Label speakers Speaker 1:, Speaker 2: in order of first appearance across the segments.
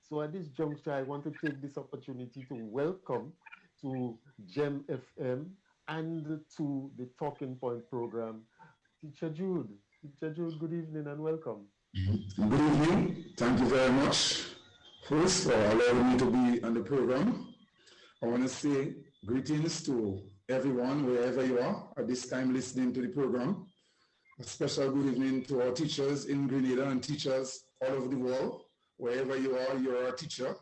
Speaker 1: So at this juncture, I want to take this opportunity to welcome to GEM FM and to the Talking Point program, Teacher Jude. Teacher Jude, good evening and welcome.
Speaker 2: Good evening. Thank you very much, host, for allowing me to be on the program. I want to say greetings to everyone, wherever you are at this time listening to the program. A special good evening to our teachers in Grenada and teachers all over the world. Wherever you are, you're a teacher.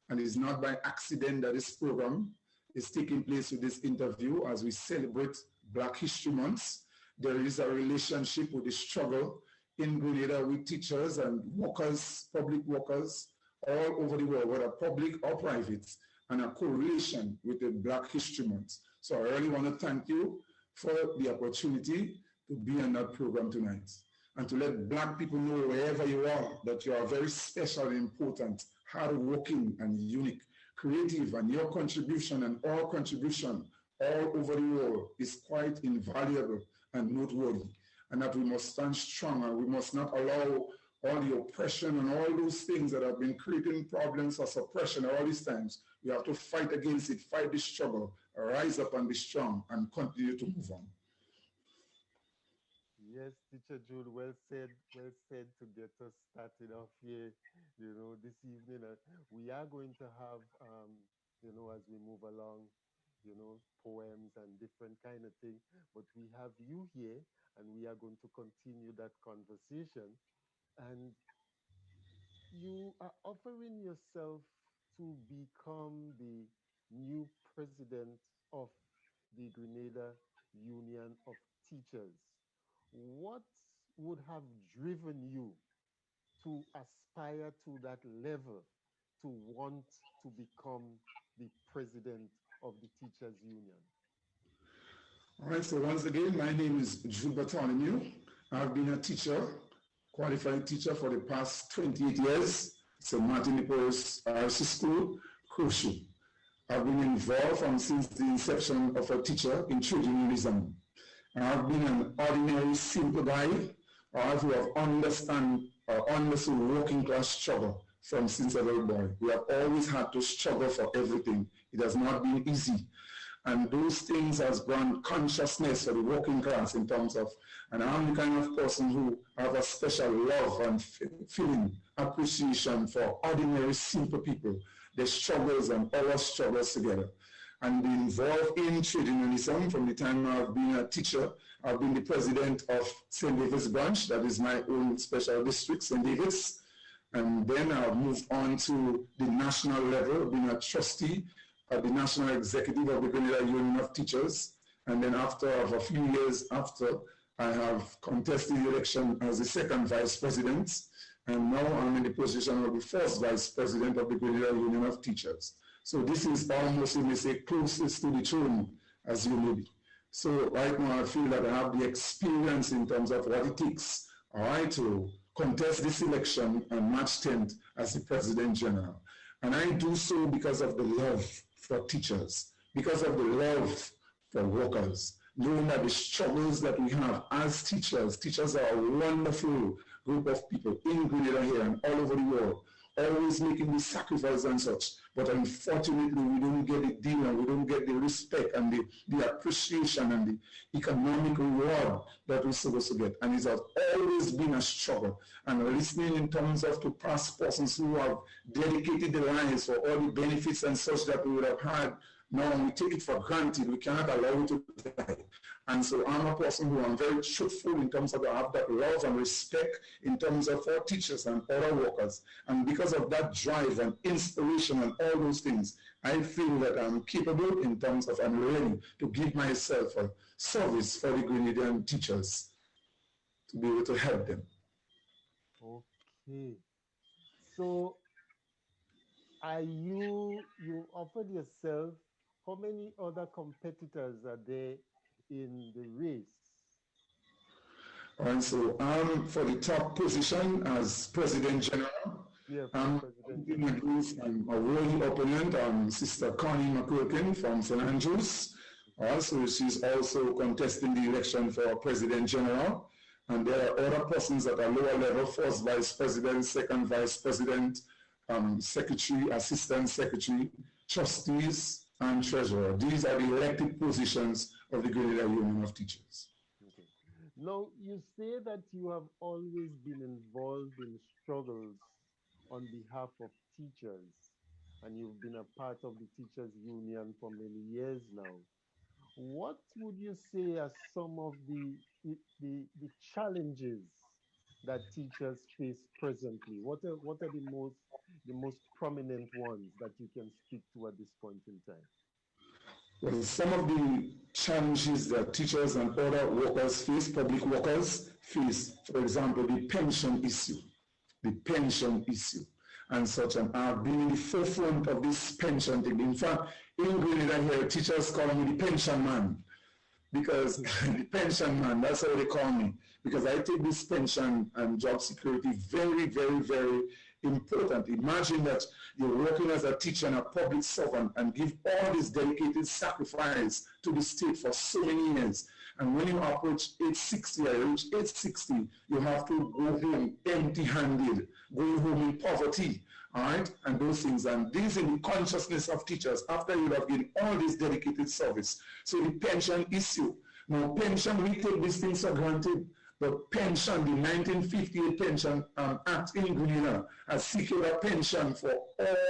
Speaker 2: And it's not by accident that this program is taking place with this interview as we celebrate Black History Month. There is a relationship with the struggle in Grenada with teachers and workers, public workers, all over the world, whether public or private, and a correlation with the Black History Month. So I really want to thank you for the opportunity to be on that program tonight and to let Black people know wherever you are that you are very special and important, hardworking and unique, creative, and your contribution and our contribution all over the world is quite invaluable and noteworthy, and that we must stand strong and we must not allow all the oppression and all those things that have been creating problems or suppression all these times. We have to fight against it, fight the struggle, rise up and be strong and continue to move on.
Speaker 1: Yes, Teacher Jude, well said to get us started off here, this evening. We are going to have, as we move along, poems and different kind of thing, but we have you here and we are going to continue that conversation. And you are offering yourself to become the new president of the Grenada Union of Teachers. What would have driven you to aspire to that level, to want to become the president of the Teachers Union?
Speaker 2: All right, so once again, my name is Jude Bartholomew. I've been a teacher, qualified teacher for the past 28 years. It's a Martin Nicholas RC School, Crucial. I've been involved since the inception of a teacher in childrenism. I've been an ordinary, simple guy who have understood working class struggle since a little boy. We have always had to struggle for everything. It has not been easy. And those things has brought consciousness for the working class in terms of, and I'm the kind of person who have a special love and feeling, appreciation for ordinary, simple people, their struggles and our struggles together. And be involved in trade unionism from the time I've been a teacher. I've been the president of St. David's branch, that is my own special district, St. David's. And then I've moved on to the national level, being a trustee at the national executive of the Grenada Union of Teachers. And then after a few years after, I have contested the election as the second vice president. And now I'm in the position of the first vice president of the Grenada Union of Teachers. So this is almost, you may say, closest to the throne as you may be. So right now I feel that I have the experience in terms of what it takes, all right, to contest this election on March 10th as the President General. And I do so because of the love for teachers, because of the love for workers, knowing that the struggles that we have as teachers are a wonderful group of people in Grenada here and all over the world, always making the sacrifice and such. But unfortunately, we don't get the deal and we don't get the respect and the appreciation and the economic reward that we're supposed to get. And it has always been a struggle. And listening in terms of to past persons who have dedicated their lives for all the benefits and such that we would have had, now we take it for granted. We cannot allow it to die. And so I'm a person who I'm very truthful in terms of I have that love and respect in terms of our teachers and other workers. And because of that drive and inspiration and all those things, I feel that I'm capable in terms of I'm ready to give myself a service for the Grenadian teachers to be able to help them.
Speaker 1: Okay. So are you offered yourself, how many other competitors are there in the race?
Speaker 2: And so for the top position as President General, I'm a worthy opponent, Sister Connie McQuilkin from St. Andrews. Also, she's also contesting the election for President General. And there are other persons at a lower level, first vice president, second vice president, secretary, assistant secretary, trustees, and treasurer. These are the elected positions of the Grenada Union of Teachers.
Speaker 1: Okay. Now, you say that you have always been involved in struggles on behalf of teachers, and you've been a part of the Teachers Union for many years now. What would you say are some of the challenges that teachers face presently? What are the most prominent ones that you can speak to at this point in time?
Speaker 2: Well, some of the challenges that teachers and other workers face, public workers face, for example, the pension issue, and such, and I've been in the forefront of this pension thing. In fact, in Grenada here, teachers call me the pension man, because the pension man, that's how they call me, because I take this pension and job security very, very, very important. Imagine that you're working as a teacher and a public servant and give all this dedicated sacrifice to the state for so many years. And when you approach age 60, or reach age 60, you have to go home empty-handed, going home in poverty, all right, and those things. And this is in the consciousness of teachers after you have given all this dedicated service. So the pension issue. Now, pension, we take these things for granted, but pension, the 1958 Pension Act in Grenada has secured a pension for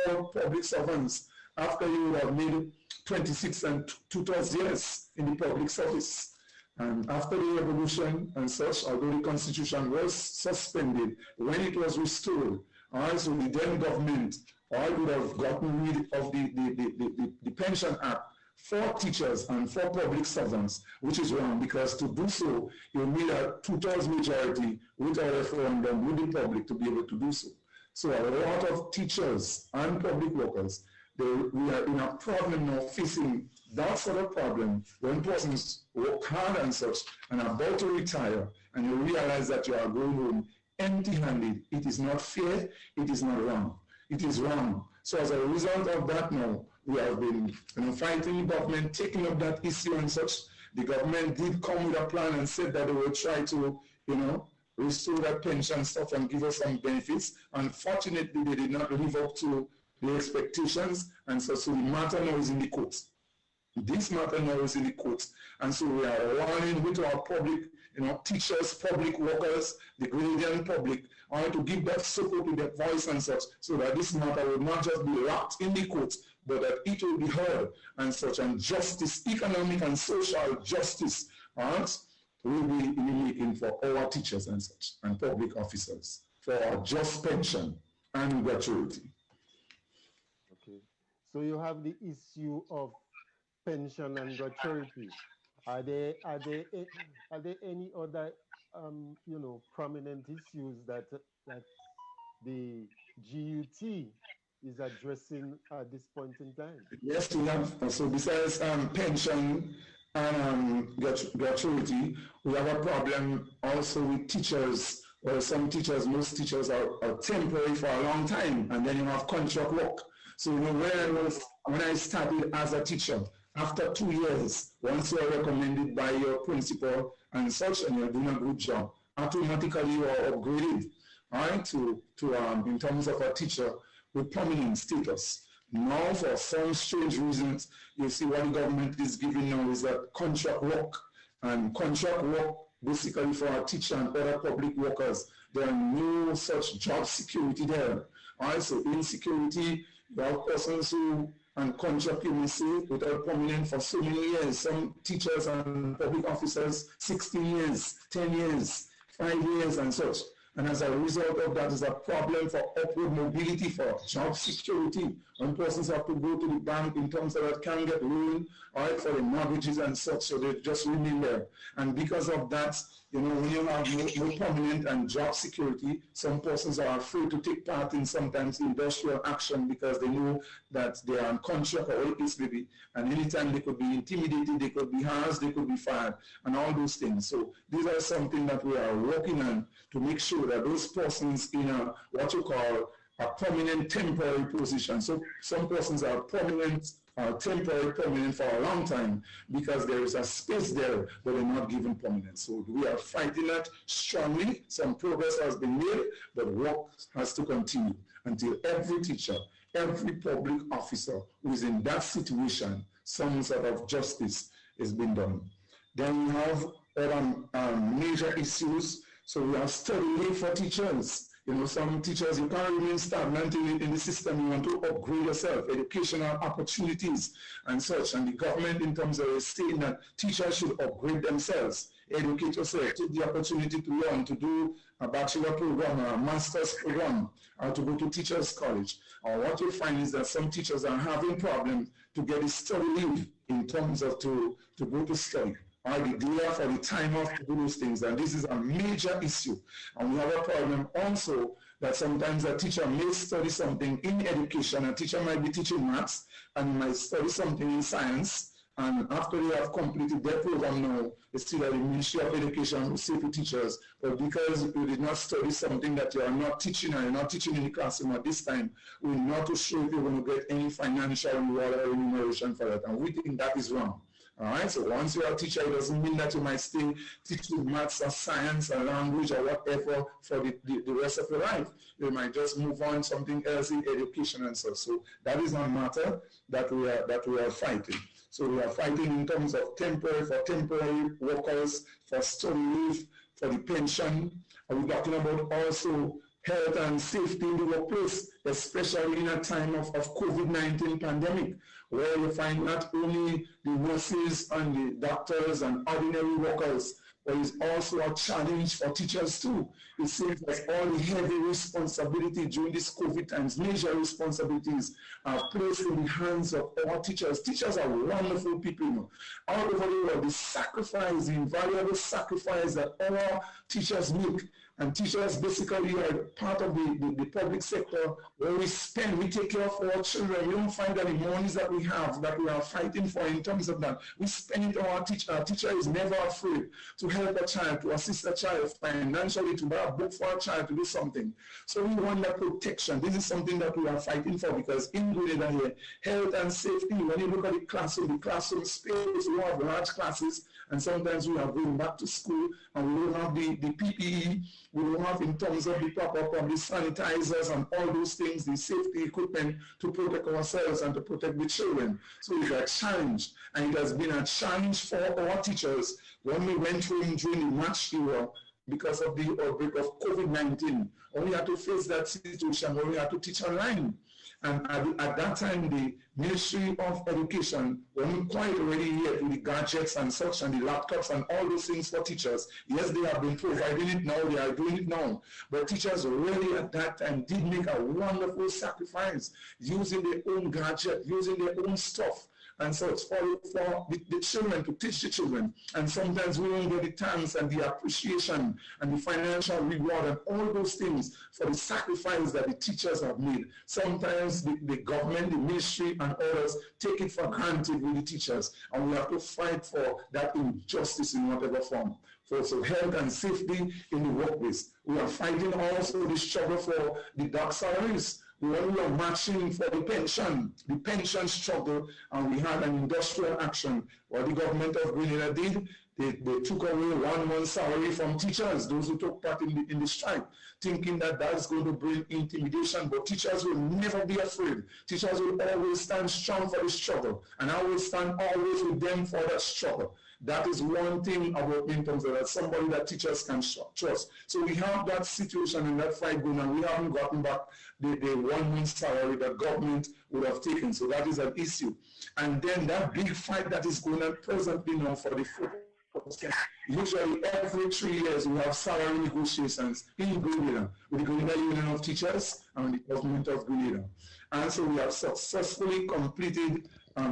Speaker 2: all public servants after you have made 26 and 2/3 years in the public service. And after the revolution and such, although the constitution was suspended, when it was restored, also the then government would have gotten rid of the Pension Act for teachers and for public servants, which is wrong, because to do so, you need a 2/3 majority with a referendum with the public to be able to do so. So a lot of teachers and public workers, we are in a problem now, facing that sort of problem when persons work hard and such and are about to retire, and you realize that you are going home empty-handed. It is not fair, it is not wrong. It is wrong. So as a result of that now, we have been fighting the government, taking up that issue and such. The government did come with a plan and said that they will try to, restore that pension stuff and give us some benefits. Unfortunately, they did not live up to the expectations, and so the matter now is in the courts. This matter now is in the courts. And so we are warning with our public, teachers, public workers, the Grenadian public, to give that support to their voice and such, so that this matter will not just be locked in the courts, but that it will be heard and such, and justice, economic and social justice, will be in the making for our teachers and such, and public officers, for our just pension and gratuity.
Speaker 1: Okay. So you have the issue of pension and gratuity. Are there any other prominent issues that the GUT is addressing at this point in time?
Speaker 2: Yes, we have. So besides pension and gratuity, we have a problem also with teachers. Well, some teachers, most teachers are temporary for a long time, and then you have contract work. So when I started as a teacher, after 2 years, once you are recommended by your principal and such, and you're doing a good job, automatically you are upgraded, to in terms of a teacher with permanent status. Now, for some strange reasons, you see what the government is giving now is that contract work. And contract work, basically for a teacher and other public workers, there are no such job security there. So insecurity, you have persons who, and contract, you may say, without permanent for so many years. Some teachers and public officers, 16 years, 10 years, 5 years, and such. And as a result of that is a problem for upward mobility, for job security. When persons have to go to the bank in terms of that can get loan, for the mortgages and such, so they just remain there. And because of that, when you have no permanent and job security, some persons are afraid to take part in sometimes industrial action because they know that they are on contract or what it may be. And anytime they could be intimidated, they could be harassed, they could be fired, and all those things. So these are something that we are working on to make sure that those persons in what you call a permanent temporary position. So some persons are permanent, temporary permanent for a long time because there is a space there, but they're not given permanent. So we are fighting that strongly. Some progress has been made, but work has to continue. until every teacher, every public officer who is in that situation, some sort of justice is being done. Then we have other major issues. So we have study leave for teachers. You know, some teachers, you can't remain stagnant in the system. You want to upgrade yourself, educational opportunities and such. And the government, in terms of saying that teachers should upgrade themselves, educate yourself, take the opportunity to learn, to do a bachelor program or a master's program, or to go to teachers' college. Or what you find is that some teachers are having problems to get a study leave in terms of to go to study. Or the delay for the time off to do those things, and this is a major issue. And we have a problem also that sometimes a teacher may study something in education. A teacher might be teaching maths and might study something in science, and after they have completed their program now, it's still that the Ministry of Education will say to teachers, but because you did not study something that you are not teaching, and you're not teaching in the classroom at this time, we're not too sure if you're going to get any financial reward or remuneration for that, and we think that is wrong. All right, so once you're a teacher, it doesn't mean that you might still teach maths or science or language or whatever for the rest of your life. You might just move on something else in education and stuff. So that is a matter that we are fighting. So we are fighting in terms of temporary workers, for study leave, for the pension. And we're talking about also health and safety in the workplace, especially in a time of COVID-19 pandemic, where you find not only the nurses and the doctors and ordinary workers, but it's also a challenge for teachers too. It seems like all the heavy responsibility during this COVID times, major responsibilities are placed in the hands of our teachers. Teachers are wonderful people, you know. All over the world, the sacrifice, the invaluable sacrifice that our teachers make. And teachers basically are part of the public sector where we take care of our children. We don't find any monies that we have, that we are fighting for in terms of that. We spend it on our teacher. Our teacher is never afraid to help a child, to assist a child financially, to buy a book for a child, to do something. So we want that protection. This is something that we are fighting for, because in Grenada here, health and safety, when you look at the classroom space, we have large classes, and sometimes we are going back to school and we don't have the PPE, we don't have in terms of the proper probably sanitizers and all those things, the safety equipment to protect ourselves and to protect the children. So it's a challenge, and it has been a challenge for our teachers when we went through during the March era because of the outbreak of COVID-19. And we had to face that situation where we had to teach online. And at that time, the Ministry of Education wasn't quite ready yet with the gadgets and such and the laptops and all those things for teachers. Yes, they have been providing it now, they are doing it now. But teachers really at that time did make a wonderful sacrifice, using their own gadget, using their own stuff. And so it's for the children, to teach the children. And sometimes we don't get the thanks and the appreciation and the financial reward and all those things for the sacrifice that the teachers have made. Sometimes the government, the ministry, and others take it for granted with the teachers. And we have to fight for that injustice in whatever form. So health and safety in the workplace. We are fighting also the struggle for the dark salaries. We were marching for the pension struggle, and we had an industrial action. What the government of Grenada did, they took away 1 month's salary from teachers, those who took part in the strike, thinking that that's going to bring intimidation. But teachers will never be afraid. Teachers will always stand strong for the struggle, and I will stand always with them for that struggle. That is one thing about me in terms of that, somebody that teachers can trust. So we have that situation and that fight going on. We haven't gotten back the 1 month's salary that government would have taken. So that is an issue. And then that big fight that is going on presently now for the usually every 3 years we have salary negotiations in Grenada with the Grenada Union of Teachers and the government of Grenada. And so we have successfully completed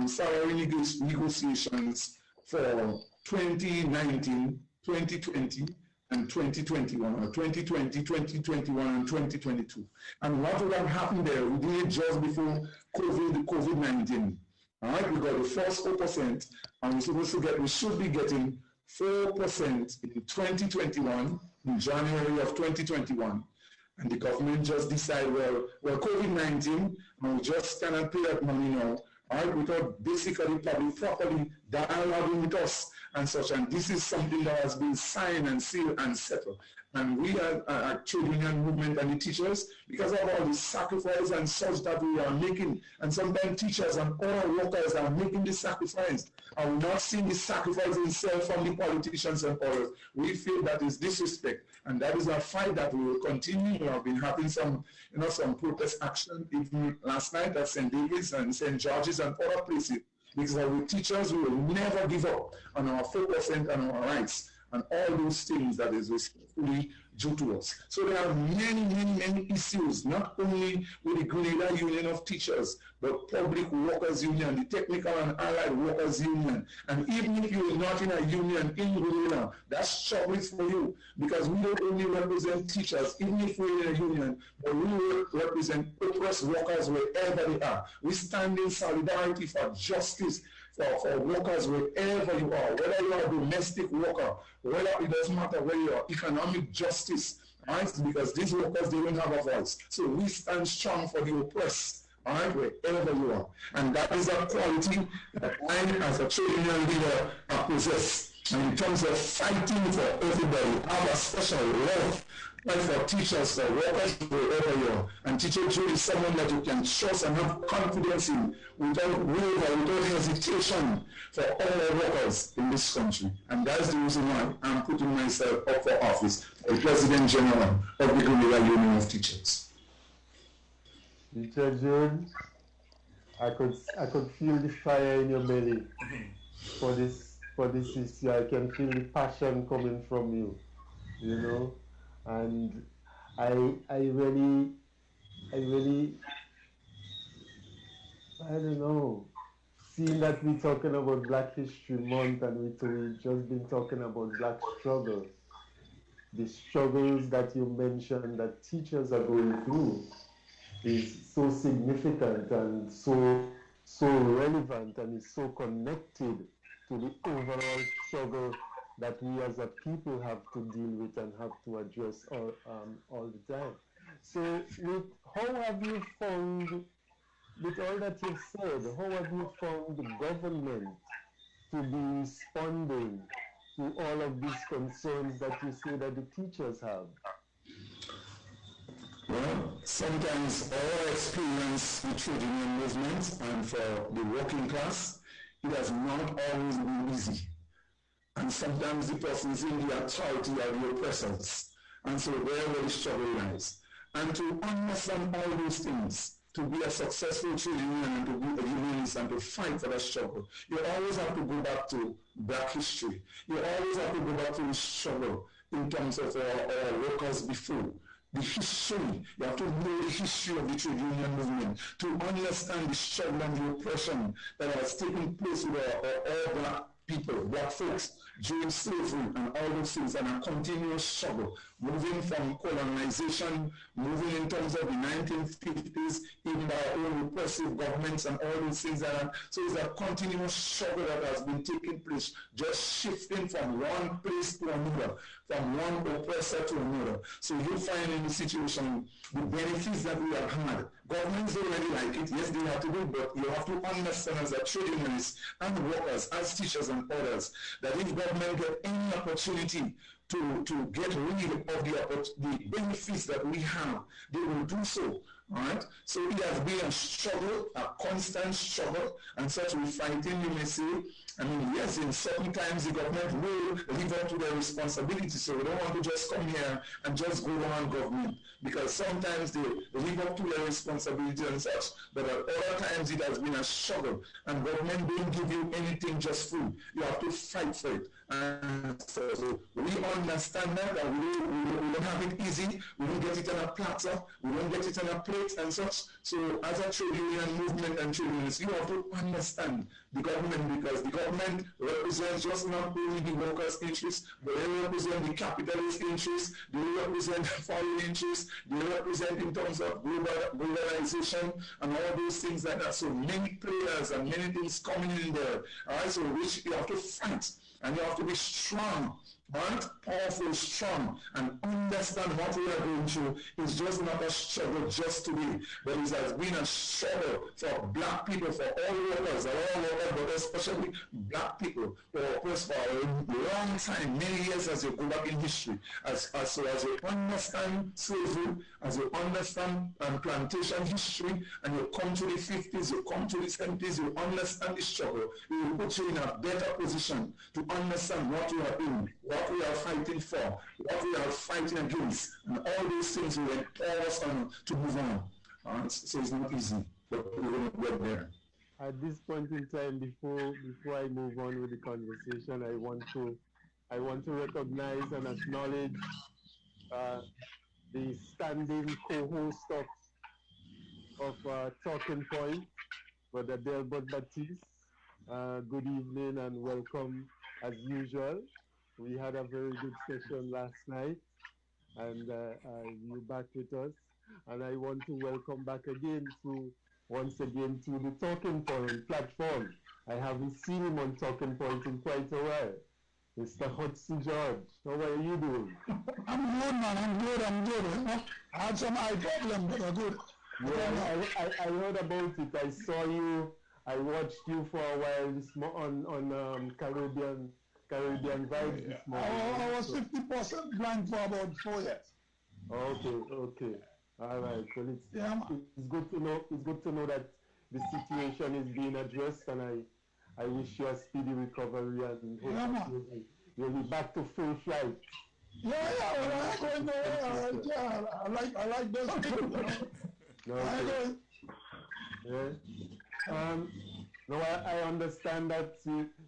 Speaker 2: salary negotiations for 2019, 2020, and 2021, or 2020, 2021, and 2022. And what would have happened there? We did it just before COVID-19. All right, we got the first 4%, and we should be getting 4% in 2021, in January of 2021. And the government just decided, well, COVID-19, and we just cannot pay that money now. All right, without basically probably properly dialoguing with us and such. And this is something that has been signed and sealed and settled. And we are trade union movement and the teachers, because of all the sacrifice and such that we are making, and sometimes teachers and other workers are making the sacrifice, and we're not seeing the sacrifice itself from the politicians and others. We feel that is disrespect, and that is a fight that we will continue. We have been having some protest action even last night at St. David's and St. George's and other places, because our teachers will never give up on our focus and on our rights and all those things that is respectfully due to us. So there are many issues, not only with the Grenada Union of Teachers, but Public Workers Union, the Technical and Allied Workers Union. And even if you're not in a union in Grenada, that struggle is for you, because we don't only represent teachers, even if we're in a union, but we will represent oppressed workers wherever they are. We stand in solidarity for justice for workers wherever you are, whether you are a domestic worker, whether it doesn't matter where you are, economic justice, right? Because these workers, they don't have a voice. So we stand strong for the oppressed, all right, wherever you are. And that is a quality that I, as a trade union leader, possess. And in terms of fighting for everybody, I have a special love, like for teachers, for workers, wherever you are. And Teacher Jude is someone that you can trust and have confidence in without waver, without hesitation for all our workers in this country. And that's the reason why I'm putting myself up for office as President General of the Grenada Union of Teachers.
Speaker 1: Teacher Jude, I could feel the fire in your belly for this issue. I can feel the passion coming from you, you know. And I really, I don't know, seeing that we're talking about Black History Month and we've just been talking about Black struggle, the struggles that you mentioned that teachers are going through is so significant and so relevant, and is so connected to the overall struggle that we as a people have to deal with and have to address all the time. So how have you found, with all that you've said, how have you found the government to be responding to all of these concerns that you say that the teachers have?
Speaker 2: Well, sometimes our experience with trade union movement and for the working class, it has not always been easy. And sometimes the persons in the authority are the oppressors. And so where the struggle lies. And to understand all those things, to be a successful trade union and to be a unionist and to fight for that struggle, you always have to go back to Black history. You always have to go back to the struggle in terms of our workers before. The history, you have to know the history of the trade union movement to understand the struggle and the oppression that has taken place with all Black people, Black folks, during slavery and all those things, and a continuous struggle, moving from colonization, moving in terms of the 1950s, even by our own repressive governments and all those things. So it's a continuous struggle that has been taking place, just shifting from one place to another, from one oppressor to another. So you find in the situation the benefits that we have had. Governments don't really like it. Yes, they have to do, but you have to understand as a trade unionists and workers, as teachers and others, that if government get any opportunity to get rid of the benefits that we have, they will do so. All right? So it has been a struggle, a constant struggle, and such we fighting, you may say. I mean, yes, in certain times the government will live up to their responsibility, so we don't want to just come here and just go on government, because sometimes they live up to their responsibility and such, but at other times it has been a struggle, and government don't give you anything just free. You have to fight for it. And so we understand that we don't have it easy, we don't get it on a platter, we don't get it on a plate and such. So as a trade union movement and trade unions, you have to understand the government, because the government represents just not only the workers' interests, but they represent the capitalist interests, they represent foreign interests, they represent in terms of globalization and all those things like that. So many players and many things coming in there. All right, so which you have to fight. And you have to be strong Right? Powerful, strong, and understand what we are going through is just not a struggle just today, but it has been a struggle for black people, for all workers, but especially black people who are oppressed for a long time, many years as you go back in history. As you understand slavery, as you understand plantation history, and you come to the 50s, you come to the 70s, you understand the struggle, it will put you in a better position to understand what you are in, what we are fighting for, what we are fighting against, and all those things will empower us to move on. So it's not easy, but we're going to get there.
Speaker 1: At this point in time, before I move on with the conversation, I want to recognize and acknowledge the standing co-host of Talking Point, Brother Delbert Baptiste. Good evening and welcome as usual. We had a very good session last night, and you're back with us. And I want to welcome back once again to the Talking Point platform. I haven't seen him on Talking Point in quite a while. Mr. Hudson George, how are you doing?
Speaker 3: I'm good, man. I'm good. I had some eye problem, but I'm good.
Speaker 1: Yeah, I heard about it. I saw you. I watched you for a while on Caribbean Vibes this morning.
Speaker 3: I was 50% blind for about 4 years.
Speaker 1: Okay. All right. Well, it's good to know. It's good to know that the situation is being addressed, and I wish you a speedy recovery and hope you'll be back to full flight.
Speaker 3: Yeah. Well, I'm going nowhere. Yeah, I like those people.
Speaker 1: Okay. Yeah. No, I understand that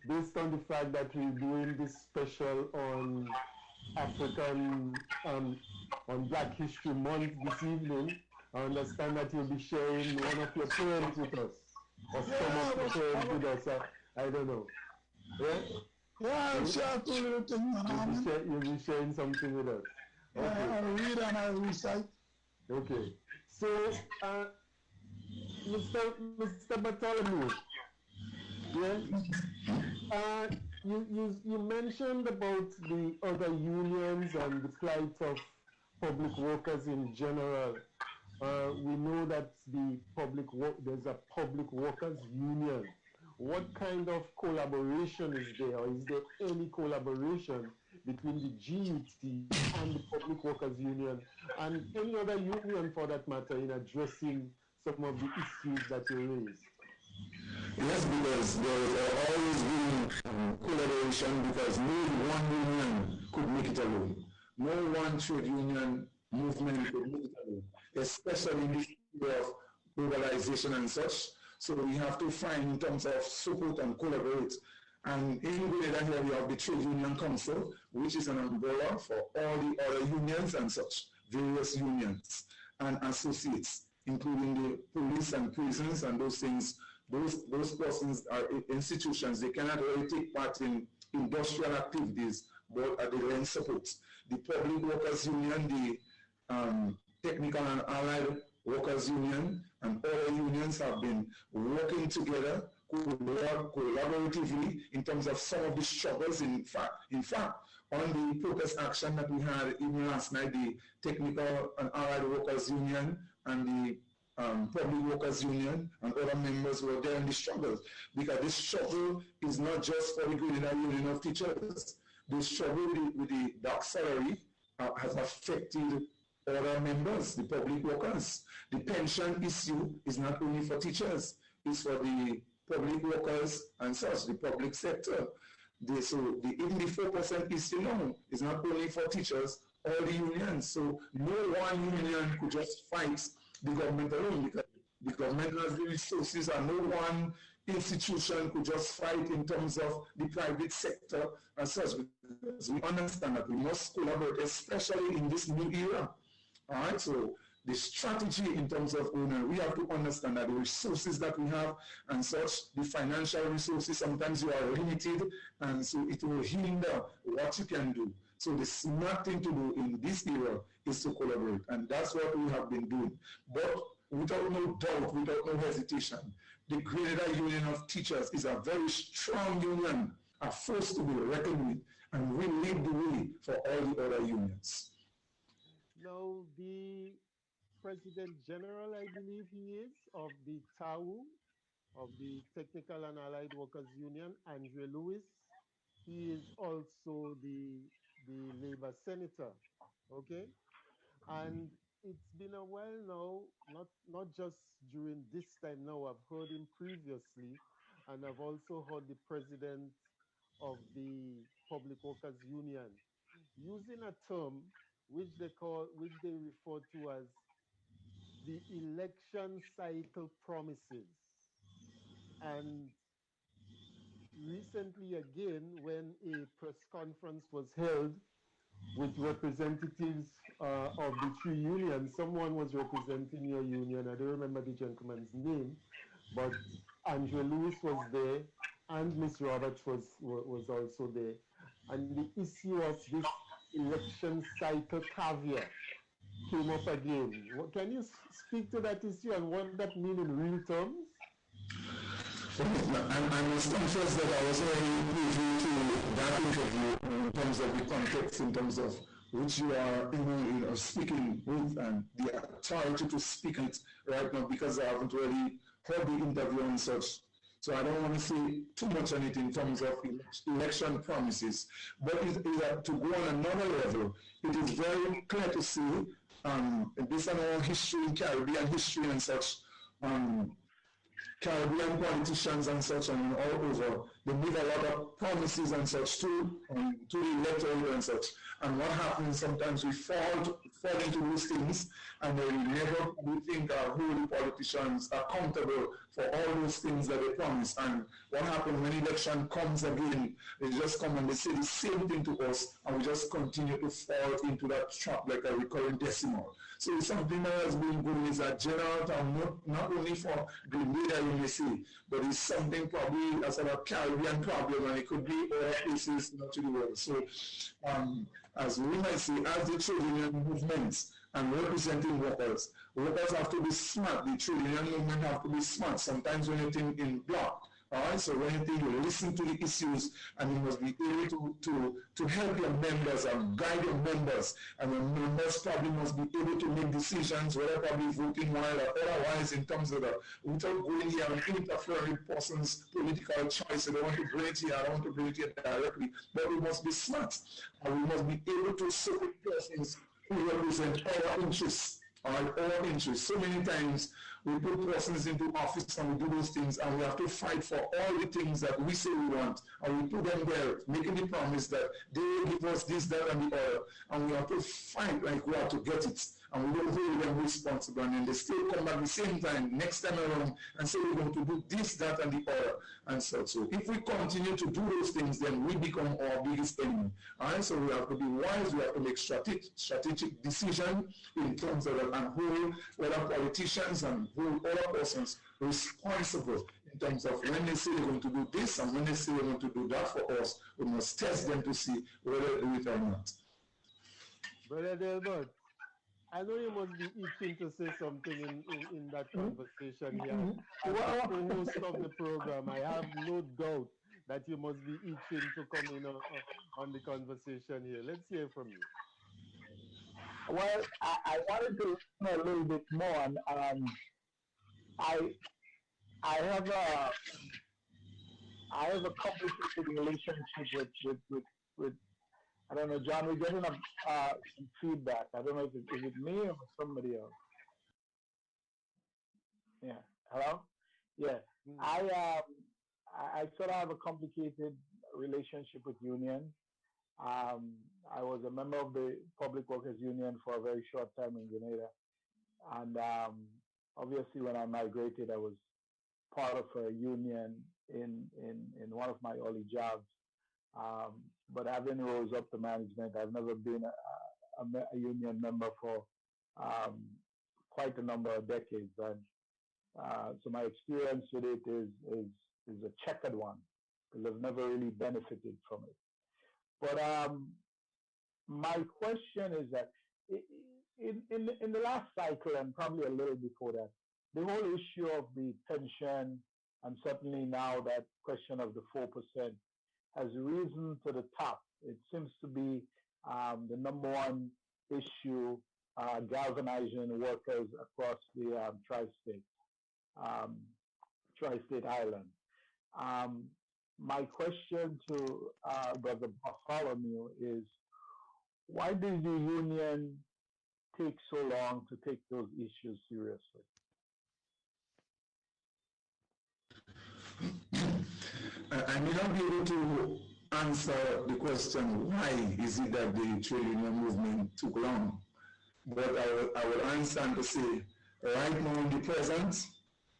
Speaker 1: based on the fact that we're doing this special on African, on Black History Month this evening, I understand that you'll be sharing one of your poems with us, or some of your poems with us. I don't know.
Speaker 3: Yeah, I'll share 2 little things.
Speaker 1: You'll be sharing something with us.
Speaker 3: Okay. I'll read and I'll recite.
Speaker 1: Okay. So, Mr. Bartholomew, you mentioned about the other unions and the plight of public workers in general. We know that there's a public workers union. What kind of collaboration is there, or is there any collaboration between the GUT and the Public Workers Union and any other union for that matter in addressing some of the issues that you raised?
Speaker 2: Yes, because there has always been collaboration, because no one union could make it alone. No one trade union movement could make it alone, especially in this era of globalization and such. So we have to find in terms of support and collaborate. And in Grenada here we have the Trade Union Council, which is an umbrella for all the other unions and such, various unions and associates, including the police and prisons and those things. Those persons are institutions. They cannot really take part in industrial activities, but they lend support. The Public Workers Union, the Technical and Allied Workers Union, and other unions have been working together collaboratively in terms of some of the struggles. In fact, on the protest action that we had even last night, the Technical and Allied Workers Union and the Public Workers Union and other members were there in the struggles, because this struggle is not just for the Grenada Union of Teachers. The struggle with the dark salary has affected other members, the public workers. The pension issue is not only for teachers, it's for the public workers and such, the public sector. Even the 4% issue now is not only for teachers, all the unions. So no one union could just fight the government alone, because the government has the resources, and no one institution could just fight in terms of the private sector and such. Because we understand that we must collaborate, especially in this new era. All right, so the strategy in terms of owner, we have to understand that the resources that we have and such, the financial resources, sometimes you are limited, and so it will hinder what you can do. So the smart thing to do in this era is to collaborate, and that's what we have been doing. But without no doubt, without no hesitation, the Grenada Union of Teachers is a very strong union, a force to be reckoned with. and will lead the way for all the other unions.
Speaker 1: Now, the President General, I believe he is, of the TAU, of the Technical and Allied Workers Union, Andre Lewis. He is also the Labour Senator, okay? And it's been a while now, not just during this time now, I've heard him previously, and I've also heard the president of the Public Workers Union using a term which they refer to as the election cycle promises. And recently again, when a press conference was held with representatives of the three unions, someone was representing your union. I don't remember the gentleman's name, but Andrew Lewis was there and Miss Roberts was also there. And the issue of this election cycle caveat came up again. Can you speak to that issue and what that means in real terms?
Speaker 2: I must confess that I was already privy to that interview in terms of the context, in terms of which you are speaking with and the authority to speak it right now, because I haven't really heard the interview and such. So I don't want to say too much on it in terms of election promises. But to go on another level, it is very clear to see, based on our history, Caribbean history and such, Caribbean politicians and such and all over, they make a lot of promises and such to the electorate and such. And what happens sometimes we fall into those things and they never think our whole politicians are accountable for all those things that they promise. And what happens when election comes again, they just come and they say the same thing to us and we just continue to fall into that trap like a recurring decimal. So it's something that has been going is a general term, not only for Grenada, you may say, but it's something probably as a Caribbean problem, and it could be other places to the world. So as we might say, as the trade union movements and representing workers have to be smart. The trade union movement have to be smart. Sometimes when you think in block, all right, so when you think you listen to the issues and you must be able to help your members and guide your members, and the members probably must be able to make decisions, whether probably voting while or otherwise in terms of without going here and interfering with person's political choice. I don't want to bring it here, I don't want to bring it here directly, but we must be smart and we must be able to support persons who represent our interests. Our interests. So many times we put persons into office and we do those things and we have to fight for all the things that we say we want, and we put them there making the promise that they will give us this, that and the other, and we have to fight like we have to get it, and we don't hold them responsible, and then they still come back the same time next time around and say we're going to do this, that and the other and so. So if we continue to do those things, then we become our biggest enemy. Alright, so we have to be wise, we have to make strategic decision in terms of and hold other politicians and hold other persons responsible in terms of when they say they're going to do this and when they say they're going to do that for us, we must test them to see whether they do it or not.
Speaker 1: Brother Delbert, I know you must be itching to say something in that conversation here. As the host of the program, I have no doubt that you must be itching to come in on the conversation here. Let's hear from you.
Speaker 3: Well, I wanted to know a little bit more. And, I have a complicated relationship with I don't know, John. We're getting some feedback. I don't know if it's me or somebody else. Yeah. Hello. Yeah. I sort of have a complicated relationship with unions. I was a member of the Public Workers Union for a very short time in Grenada. And obviously when I migrated, I was part of a union in one of my early jobs. But having rose up to management, I've never been a union member for quite a number of decades. And so my experience with it is a checkered one, because I've never really benefited from it. But my question is that in the last cycle, and probably a little before that, the whole issue of the pension, and certainly now that question of the 4%, has risen to the top It seems to be the number one issue galvanizing workers across the um, tri-state island. Um, my question to Brother Bartholomew is, why did the union take so long to take those issues seriously?
Speaker 2: I may not be able to answer the question, why is it that the trade union movement took long? But I will answer and to say, right now in the present,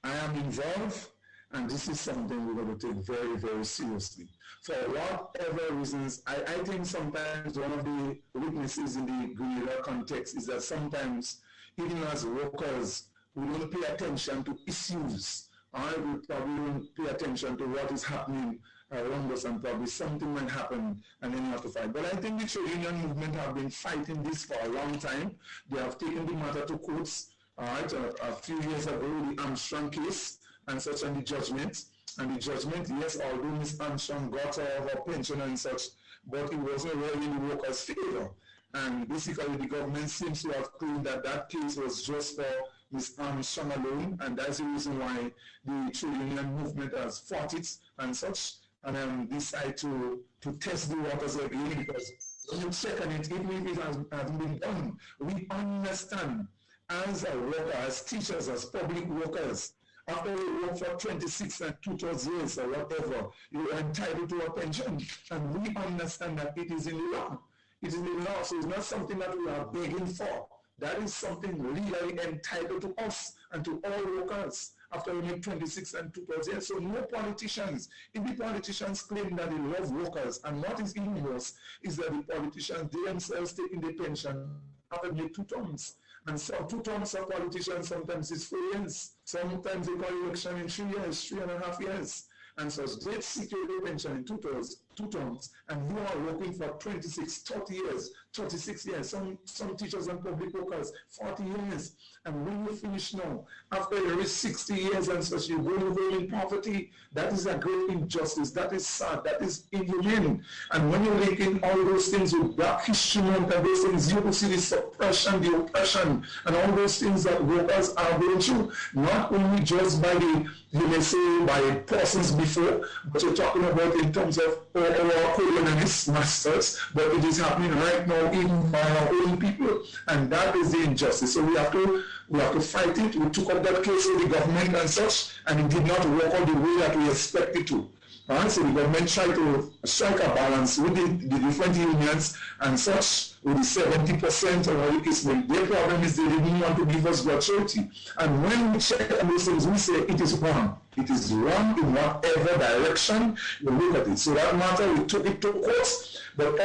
Speaker 2: I am involved, and this is something we're going to take very, very seriously. For whatever reasons, I think sometimes one of the weaknesses in the Grenada context is that sometimes, even as workers, we don't pay attention to issues. We probably don't pay attention to what is happening around us, and probably something might happen and then you have to fight. But I think the trade union movement have been fighting this for a long time. They have taken the matter to courts. A few years ago, the Armstrong case and such, and the judgment. And the judgment, yes, although Ms. Armstrong got her pension and such, but it wasn't really in the workers' favor. And basically, the government seems to have claimed that that case was just for Ms. Armstrong alone, and that's the reason why the trade union movement has fought it and such, and decide to test the waters again, because when you check on it, even if it hasn't been done, we understand as a worker, as teachers, as public workers, after you work for 26 and 2/3 years or whatever, you are entitled to a pension, and we understand that it is in the law. It is in the law, so it's not something that we are begging for. That is something legally entitled to us and to all workers after we make 26 and 2/3 years. So no politicians, if the politicians claim that they love workers, and what is even worse is that the politicians themselves taking the pension after they 2 terms. And so 2 terms of politicians sometimes is 4 years. Sometimes they call election in 3 years, 3.5 years. And so they seek your pension in 2 terms, and you are working for 26, 30 years, 36 years, some teachers and public workers, 40 years. And when you finish now, after you reach 60 years and such, you go home in poverty. That is a great injustice. That is sad. That is inhumane. And when you link in all those things with Black History Month and those things, you will see the suppression, the oppression, and all those things that workers are going through, not only just by you may say by persons before, but you're talking about in terms of our colonialist masters, but it is happening right now even by our own people, and that is the injustice. So we have to fight it. We took up that case with the government and such, and it did not work out the way that we expected to. So the government tried to strike a balance with the different unions and such, with the 70% of our case. Their problem is they didn't want to give us gratuity. And when we check on those things, we say it is wrong. It is wrong in whatever direction you look at it. So that matter, we took it to court, but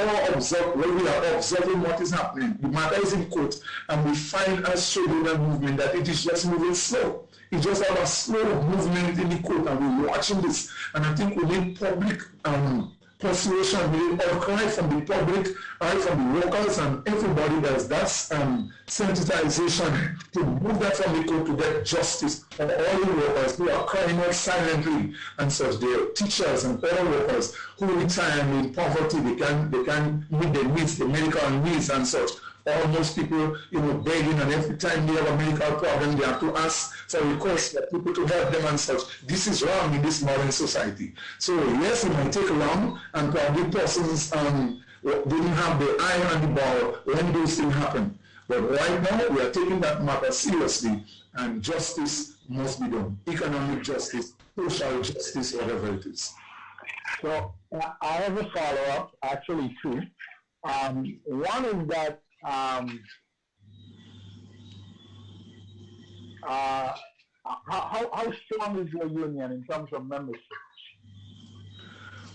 Speaker 2: when we are observing what is happening, the matter is in court, and we find as trade union movement that it is just moving slow. It just have a slow movement in the court, and we're watching this. And I think we need public persuasion, we need outcry from the public, from the workers and everybody that's sensitization to move that from the court to get justice for all the workers who are crying out silently and such. Their teachers and other workers who retire in poverty, they can meet their needs, the medical needs and such. Almost people, begging, and every time they have a medical problem, they have to ask for requests for people to help them and such. This is wrong in this modern society. So yes, it might take long, and probably persons didn't have the eye on the ball when those things happen. But right now, we are taking that matter seriously, and justice must be done. Economic justice, social justice, whatever it is.
Speaker 3: So I have a follow-up, actually 2. One is that how strong is your union in terms of membership?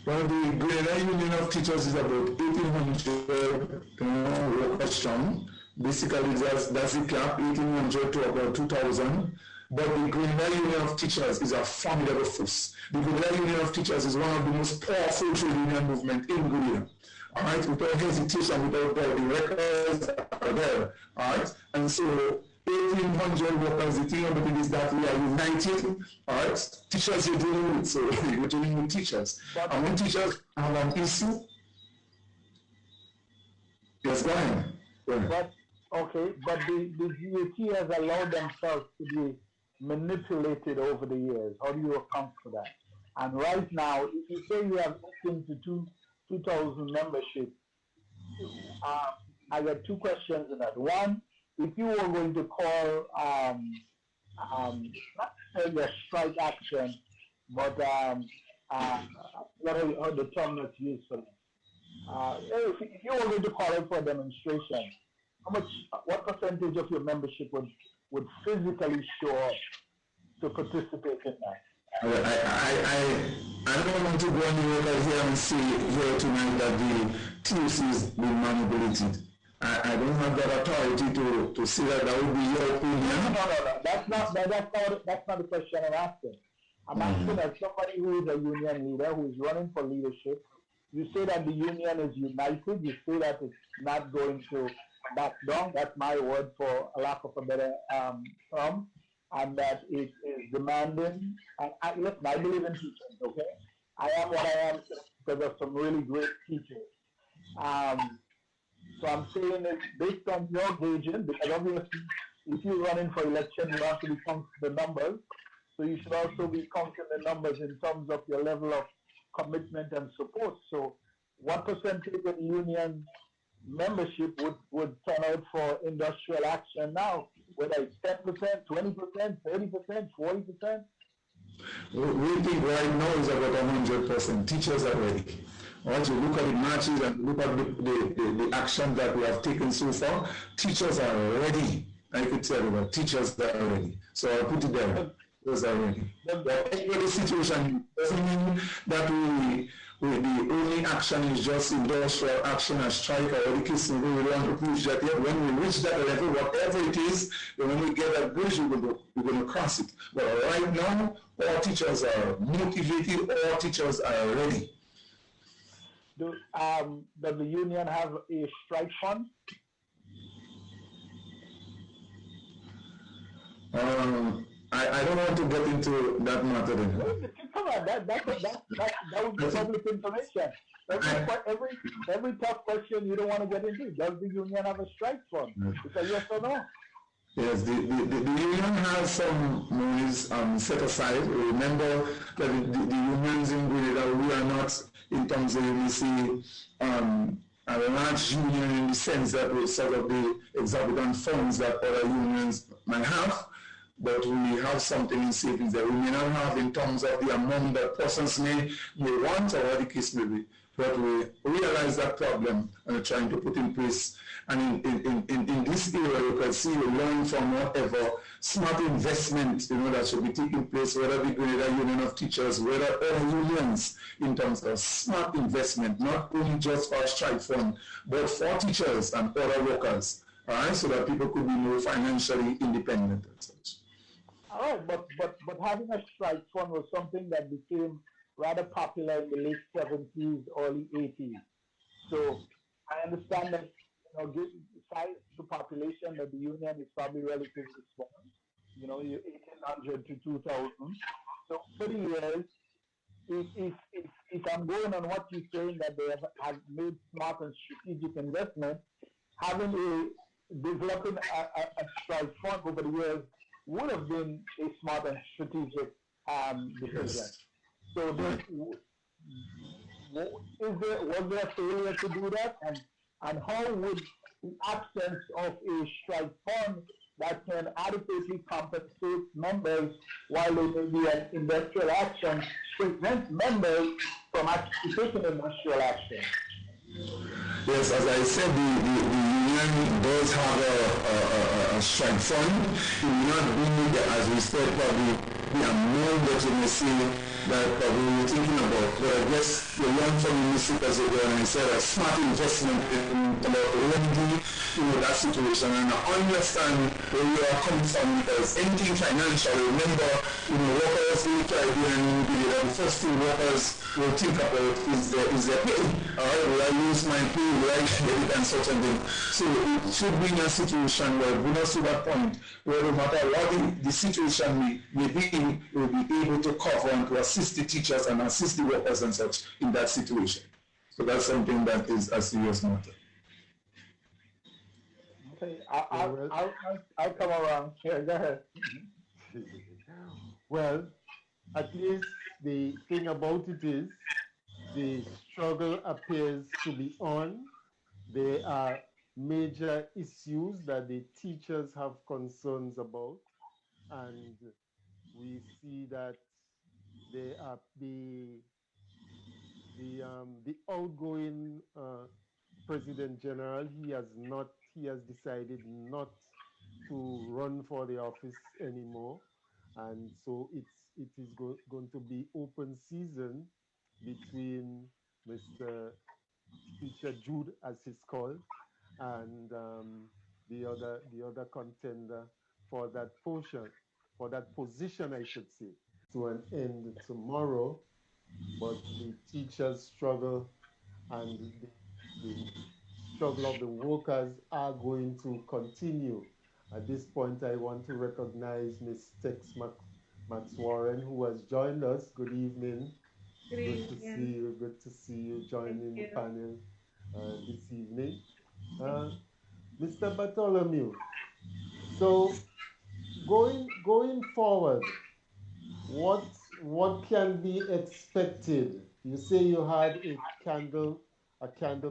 Speaker 2: Well, the Grenada Union of Teachers is about 1,800 workers strong. Basically, that's the cap, 1,800 to about 2,000. But the Grenada Union of Teachers is a formidable force. The Grenada Union of Teachers is one of the most powerful trade union movement in Grenada. All right, without hesitation, without doubt, the records are there. All right, and so 1,800 workers, the thing about it is that we are united. All right, teachers you're dealing with, so you're dealing with teachers. And when teachers have an issue, Yes, go ahead.
Speaker 3: But the GAT has allowed themselves to be manipulated over the years. How do you account for that? And right now, if you say you have 2,000 membership, I got two questions in that. One, if you were going to call not necessarily a strike action, but what are the term that's used for this? If you were going to call it for a demonstration, what percentage of your membership would physically show up to participate in that?
Speaker 2: I don't want to go anywhere here and say here tonight that the TUC is being manipulated. I don't have that authority to say that would be your opinion.
Speaker 3: No. That's not the question I'm asking. I'm asking as somebody who is a union leader, who is running for leadership. You say that the union is united. You say that it's not going to back down. That's my word for a lack of a better term. And that it is demanding. Listen, I believe in teachers, okay? I am what I am because of some really great teachers. So I'm saying it based on your gauging, because obviously if you're running for election, you have to be counting the numbers. So you should also be counting the numbers in terms of your level of commitment and support. So what percentage of the union membership would turn out for industrial action now? Whether it's 10%, 20%, 30%, 40%?
Speaker 2: We think right now is about 100%. Teachers are ready. Once you look at the matches and look at the action that we have taken so far, teachers are ready. I could tell you that teachers are ready. So I'll put it there. Teachers are ready. Whatever the situation doesn't mean that the only action is just industrial action, a strike, or the case we want to push that yet. When we reach that level, whatever it is, when we get that bridge, we're going to cross it. But right now, all teachers are motivated, all teachers are ready.
Speaker 3: Does the union have a strike fund?
Speaker 2: I don't want to get into that matter.
Speaker 3: Come on, that would be public information. Every tough question you don't want to get into. Does the union have a strike fund? It's a yes or no.
Speaker 2: Yes, the union has some monies set aside. Remember that the unions in Grenada, we are not, in terms of, you see, a large union in the sense that we sort of the exorbitant funds that other unions might have, but we have something in savings that we may not have in terms of the amount that persons may want, or what the case may be. But we realize that problem and are trying to put in place. And in this area, you can see we learn from whatever smart investment, that should be taking place, whether the Grenada Union of Teachers, whether other unions, in terms of smart investment, not only just for a strike fund, but for teachers and other workers, all right, so that people could be more financially independent and such.
Speaker 3: All right, but having a strike fund was something that became rather popular in the late 70s, early 80s. So I understand that, size to population that the union is probably relatively small. You're 1,800 to 2,000. So 30 years, if I'm going on what you're saying, that they have made smart and strategic investment, developing a strike fund over the years would have been a smart and strategic decision. Yes. So was there a failure to do that? And how would the absence of a strike fund that can adequately compensate members while they may be an industrial action prevent members from actually taking industrial action?
Speaker 2: Yes, as I said, the union does have a strike fund. It will not be, as we said, probably the amount that you may see that probably we're thinking about. But I guess the one from the music as well, and I said a smart investment in remedy, that situation. And I understand where you are coming from, because anything financial, remember, workers will try to do anything. The first thing workers will think about is their pay. Will I lose my pay? Will I get it? And such and thing. So it should be in a situation where we not to that point where no matter what the situation may be, we'll be able to cover and to assist the teachers and assist the workers and such in that situation. So that's something that is a serious matter.
Speaker 3: Okay,
Speaker 1: Well,
Speaker 3: I'll come around. Yeah, go ahead.
Speaker 1: well, at least the thing about it is the struggle appears to be on. There are major issues that the teachers have concerns about, and we see that there are the outgoing President General. He has decided not to run for the office anymore, and so it is going to be open season between Mr. Teacher Jude, as he's called, and the other contender for that position, I should say, to an end tomorrow. But the teachers struggle and the struggle of the workers are going to continue. At this point, I want to recognize Ms. Tex Warren, who has joined us. Good evening. Good to see you. Good to see you joining the panel this evening. Mr. Bartholomew, so going forward, what can be expected? You say you had a candle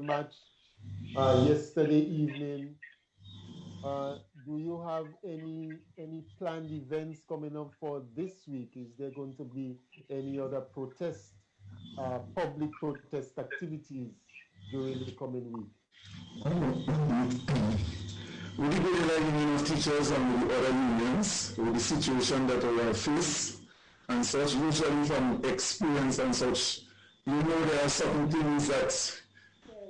Speaker 1: match yesterday evening. Do you have any planned events coming up for this week? Is there going to be any other public protest activities during the coming week?
Speaker 2: With the Grenada Union of Teachers and with the other unions, with the situation that we have faced and such, usually from experience and such, there are certain things that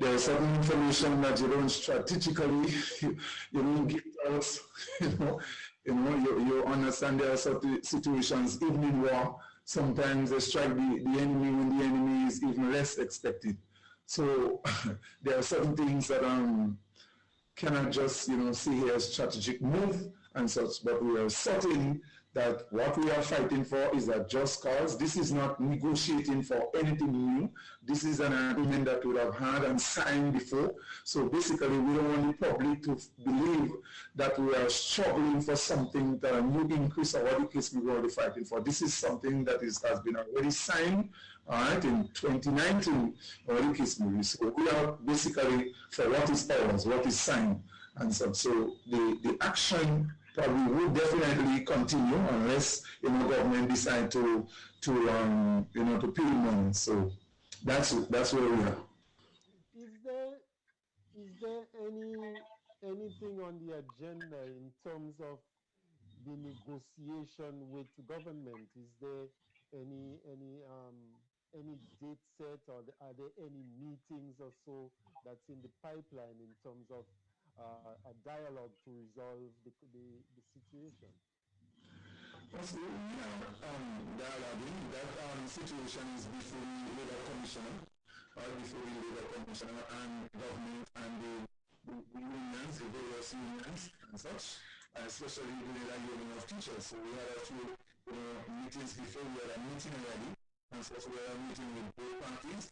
Speaker 2: there is certain information that you don't strategically, you don't give out, you understand there are certain situations, even in war, sometimes they strike the enemy when the enemy is even less expected. So there are certain things that cannot just, see here as strategic move and such, but we are certain that what we are fighting for is a just cause. This is not negotiating for anything new. This is an agreement that we have had and signed before. So basically, we don't want the public to believe that we are struggling for something, that a new increase or what the case we are fighting for. This is something that has been already signed, all right, in 2019, already case movie. So we are basically for what is ours, what is signed, and so the action probably will definitely continue unless government decide to pay money. So that's where we are.
Speaker 1: Is there anything on the agenda in terms of the negotiation with government? Is there any date set, or are there any meetings or so that's in the pipeline in terms of a dialogue to resolve the situation?
Speaker 2: Yes, we are dialoguing. That situation is before the Labor Commissioner, and government and the unions, the various unions and such, especially the Grenada Union of Teachers. So we had a few meetings before. We had a meeting already, and such we are meeting with both parties,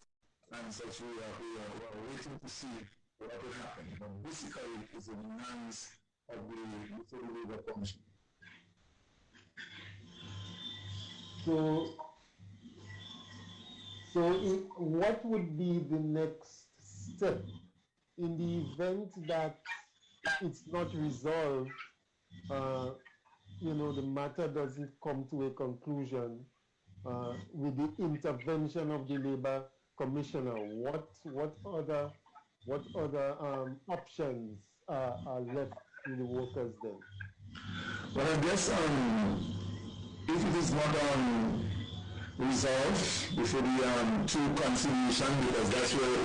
Speaker 2: and such we are waiting to see what will happen. But basically, it's a demands of the Labor Commission.
Speaker 1: So what would be the next step in the event that it's not resolved? The matter doesn't come to a conclusion with the intervention of the Labor Commissioner. What other options are left to the workers then?
Speaker 2: Well, I guess if it is not resolved before the true conciliation, because that's where we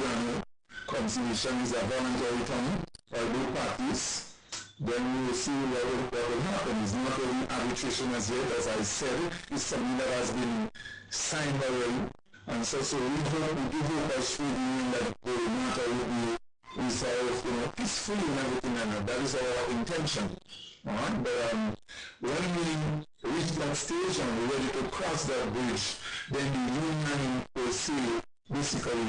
Speaker 2: are. Conciliation is a voluntary thing by both parties. Then we will see what will happen. It's not really arbitration as yet, as I said. It's something that has been signed already. And so we hope as freely that the matter will be resolved, peacefully and everything like that. That is our intention. Alright, but when we reach that stage and we're ready to cross that bridge, then the union will see basically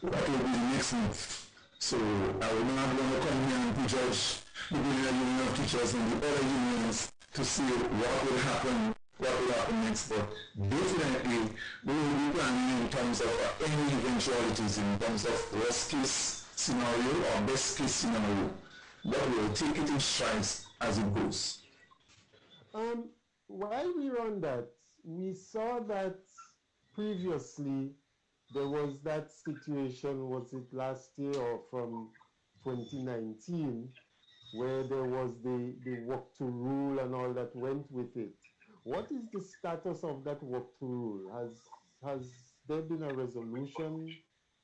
Speaker 2: what will be the next move. So I will not going to come here and prejudge the Union of Teachers and the other unions to see what will happen next. But definitely we will be planning in terms of any eventualities, in terms of worst case scenario or best case scenario. But we'll take it in strides as it goes.
Speaker 1: While we're on that, we saw that previously there was that situation, was it last year or from 2019, where there was the work to rule and all that went with it. What is the status of that work to rule? Has there been a resolution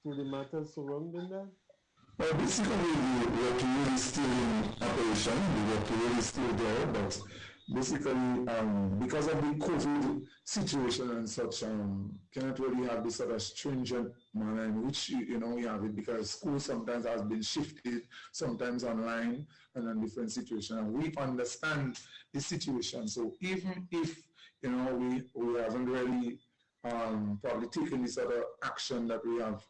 Speaker 1: to the matters surrounding that?
Speaker 2: Well, basically, the work to rule is still in operation. The work to rule is still there, but basically, because of the COVID situation and such, cannot really have this sort of stringent manner in which we have it, because school sometimes has been shifted, sometimes online and in different situations. And we understand the situation. So even if we haven't really probably taken this sort of action that we have,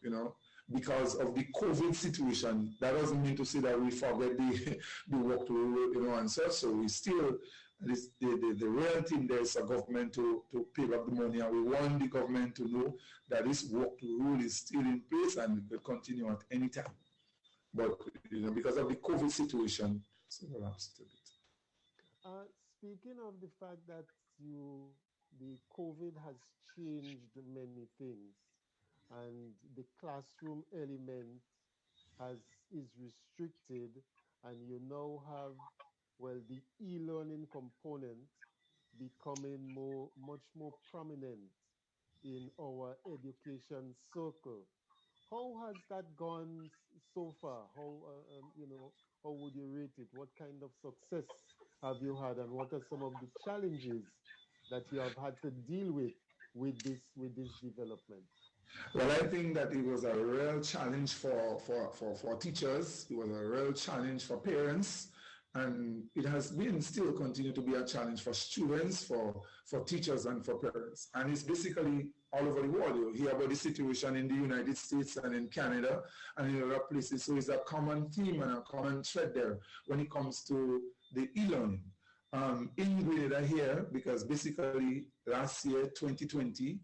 Speaker 2: because of the COVID situation, that doesn't mean to say that we forget the work to rule, and such. So we still. The real thing there is a government to pay back the money, and we want the government to know that this work to rule is still in place and will continue at any time. But because of the COVID situation, it's elapsed a bit.
Speaker 1: Speaking of the fact that the COVID has changed many things, and the classroom element is restricted, and you now have the e-learning component becoming much more prominent in our education circle. How has that gone so far? How would you rate it? What kind of success have you had, and what are some of the challenges that you have had to deal with this development?
Speaker 2: Well, I think that it was a real challenge for teachers. It was a real challenge for parents. And it has been still continue to be a challenge for students, for teachers, and for parents. And it's basically all over the world. You hear about the situation in the United States and in Canada and in other places. So it's a common theme and a common thread there when it comes to the e-learning. In Grenada here, because basically last year, 2020,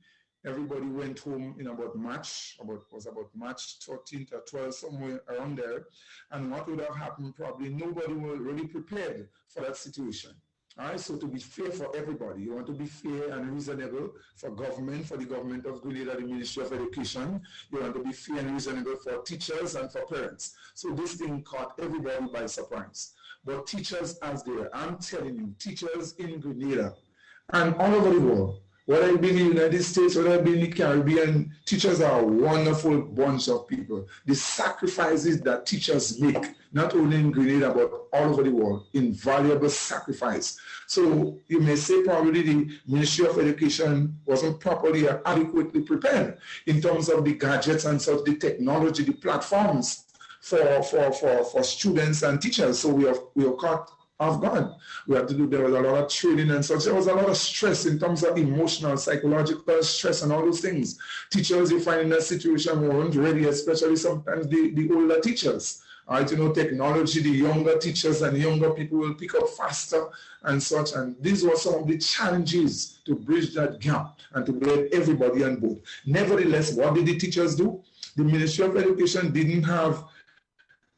Speaker 2: everybody went home in about March 13th or 12th, somewhere around there. And what would have happened, probably nobody was really prepared for that situation. All right, so to be fair for everybody, you want to be fair and reasonable for the government of Grenada, the Ministry of Education. You want to be fair and reasonable for teachers and for parents. So this thing caught everybody by surprise. But teachers as there, I'm telling you, teachers in Grenada and all over the world, whether it be in the United States, whether it be in the Caribbean, teachers are a wonderful bunch of people. The sacrifices that teachers make, not only in Grenada, but all over the world, invaluable sacrifice. So you may say probably the Ministry of Education wasn't properly or adequately prepared in terms of the gadgets and such, the technology, the platforms for students and teachers. So we are caught off guard. There was a lot of training and such. There was a lot of stress in terms of emotional, psychological stress and all those things. Teachers, you find in that situation, weren't ready, especially sometimes the older teachers. All right, technology, the younger teachers and younger people will pick up faster and such. And these were some of the challenges to bridge that gap and to get everybody on board. Nevertheless, what did the teachers do? The Ministry of Education didn't have.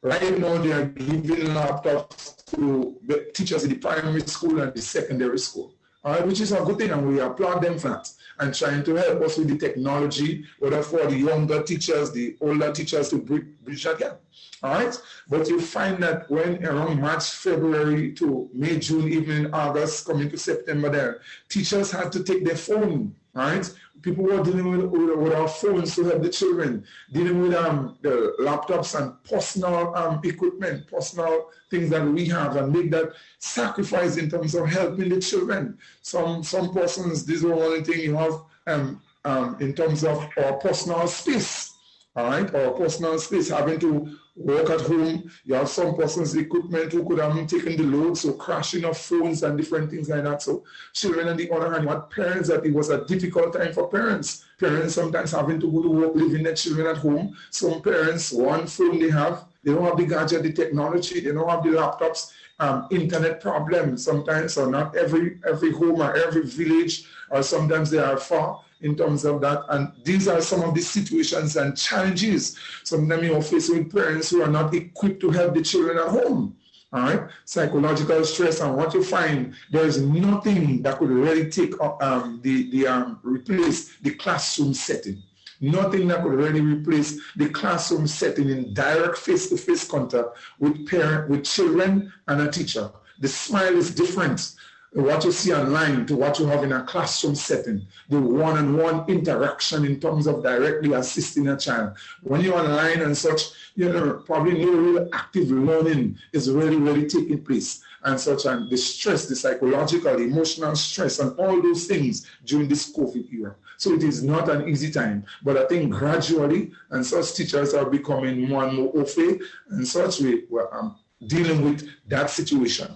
Speaker 2: Right now, they are giving laptops to the teachers in the primary school and the secondary school, all right, which is a good thing, and we applaud them for that, and trying to help us with the technology, whether for the younger teachers, the older teachers, to bridge that gap, all right? But you find that when around March, February to May, June, even in August, coming to September there, teachers had to take their phone, all right? People were dealing with our phones to help the children, dealing with the laptops and personal equipment, personal things that we have, and make that sacrifice in terms of helping the children. Some persons, this is one thing you have in terms of our personal space, all right? Our personal space, having to work at home. You have some persons' equipment who could have taken the load, so crashing of phones and different things like that. So children, on the other hand, you had parents that it was a difficult time for parents. Parents sometimes having to go to work, leaving their children at home. Some parents, one phone they have, They don't have the gadget, the technology. They don't have the laptops. Internet problems sometimes, or not every home or every village, or sometimes they are far in terms of that. And these are some of the situations and challenges sometimes you're facing with parents who are not equipped to help the children at home. All right, psychological stress, and what you find, there is nothing that could really take replace the classroom setting. Nothing that could really replace the classroom setting in direct face-to-face contact with children and a teacher. The smile is different. What you see online to what you have in a classroom setting, the one-on-one interaction in terms of directly assisting a child. When you're online and such, probably no real active learning is really taking place and such, and the stress, the psychological, the emotional stress, and all those things during this COVID era. So it is not an easy time, but I think gradually, and such teachers are becoming more and more au fait, and such we're dealing with that situation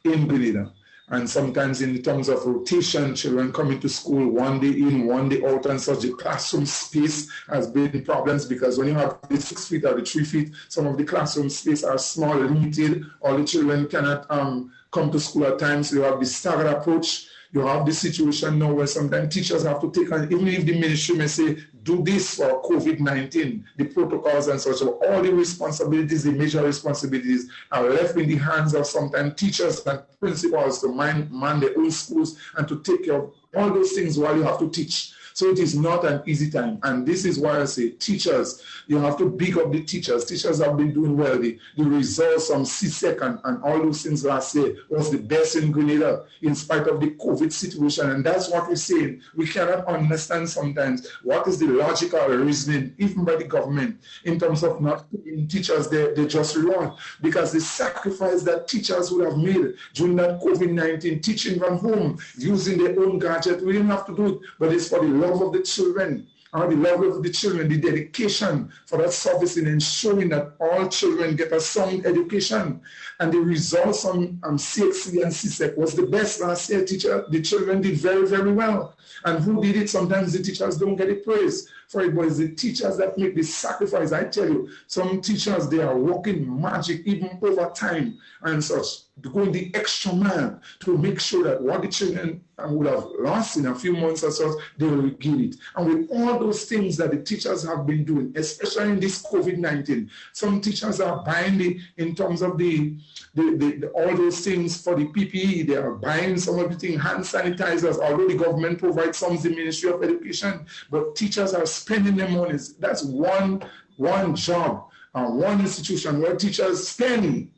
Speaker 2: in Grenada. And sometimes in terms of rotation, children coming to school one day in, one day out, and such, the classroom space has been problems, because when you have the 6 feet or the 3 feet, some of the classroom space are small, limited, or the children cannot come to school at times. So you have the staggered approach. You have this situation now where sometimes teachers have to take on, even if the ministry may say, do this for COVID-19, the protocols and such, so all the responsibilities, the major responsibilities are left in the hands of sometimes teachers and principals to man their own schools and to take care of all those things while you have to teach. So it is not an easy time. And this is why I say teachers, you have to big up the teachers. Teachers have been doing well. The results from CSEC and all those things last year was the best in Grenada in spite of the COVID situation. And that's what we're saying. We cannot understand sometimes what is the logical reasoning, even by the government, in terms of not paying teachers their just reward. Because the sacrifice that teachers would have made during that COVID-19, teaching from home, using their own gadget, we didn't have to do it, but it's for the love of the children, the love of the children, the dedication for that service in ensuring that all children get a sound education. And the results on CXC and CSEC was the best last year. The children did very well. And who did it? Sometimes the teachers don't get it praise for it, but it's the teachers that make the sacrifice. I tell you, some teachers, they are working magic even over time and such, going the extra mile to make sure that what the children would have lost in a few months or so, they will regain it. And with all those things that the teachers have been doing, especially in this COVID-19, some teachers are buying in terms of all those things for the PPE. They are buying some of the things, hand sanitizers, although the government provides some, the Ministry of Education, but teachers are spending their money. That's one job, one institution where teachers spend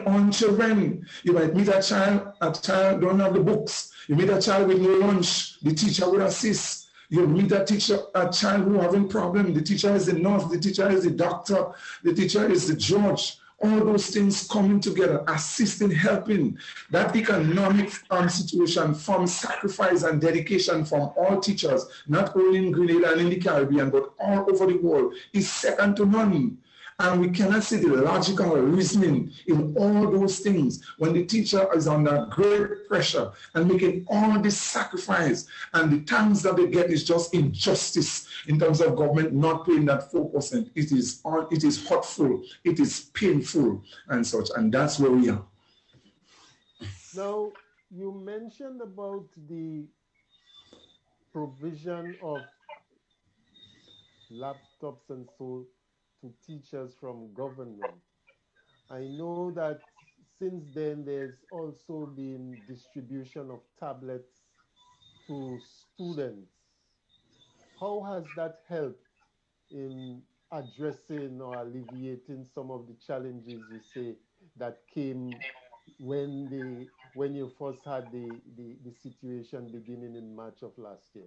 Speaker 2: on children. You might meet a child don't have the books. You meet a child with no lunch, the teacher will assist. You meet a child who having problem, the teacher is the nurse, the teacher is the doctor, the teacher is the judge. All those things coming together, assisting, helping. That economic situation from sacrifice and dedication from all teachers, not only in Grenada and in the Caribbean, but all over the world, is second to none. And we cannot see the logical reasoning in all those things when the teacher is under great pressure and making all this sacrifice, and the thanks that they get is just injustice in terms of government not paying that 4%. It is hurtful, it is painful and such, and that's where we are.
Speaker 1: Now, you mentioned about the provision of laptops and so to teachers from government. I know that since then there's also been distribution of tablets to students. How has that helped in addressing or alleviating some of the challenges you say that came when you first had the situation beginning in March of last year?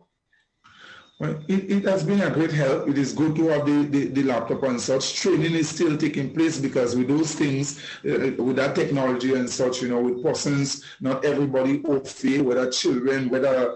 Speaker 2: Well, it has been a great help. It is good to have the laptop and such. Training is still taking place because with those things, with that technology and such, with persons, not everybody au fait, whether children, whether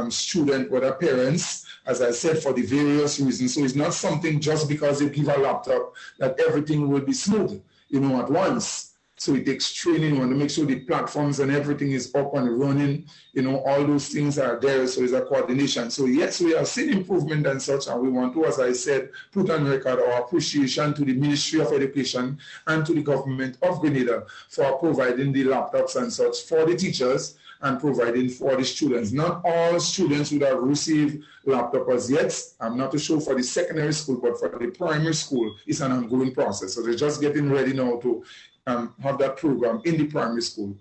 Speaker 2: student, whether parents, as I said, for the various reasons. So it's not something just because they give a laptop that everything will be smooth, at once. So it takes training. We want to make sure the platforms and everything is up and running. All those things are there. So there's a coordination. So yes, we have seen improvement and such, and we want to, as I said, put on record our appreciation to the Ministry of Education and to the government of Grenada for providing the laptops and such for the teachers and providing for the students. Not all students would have received laptops as yet. I'm not too sure for the secondary school, but for the primary school, it's an ongoing process. So they're just getting ready now to have that program in the primary school.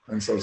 Speaker 2: And so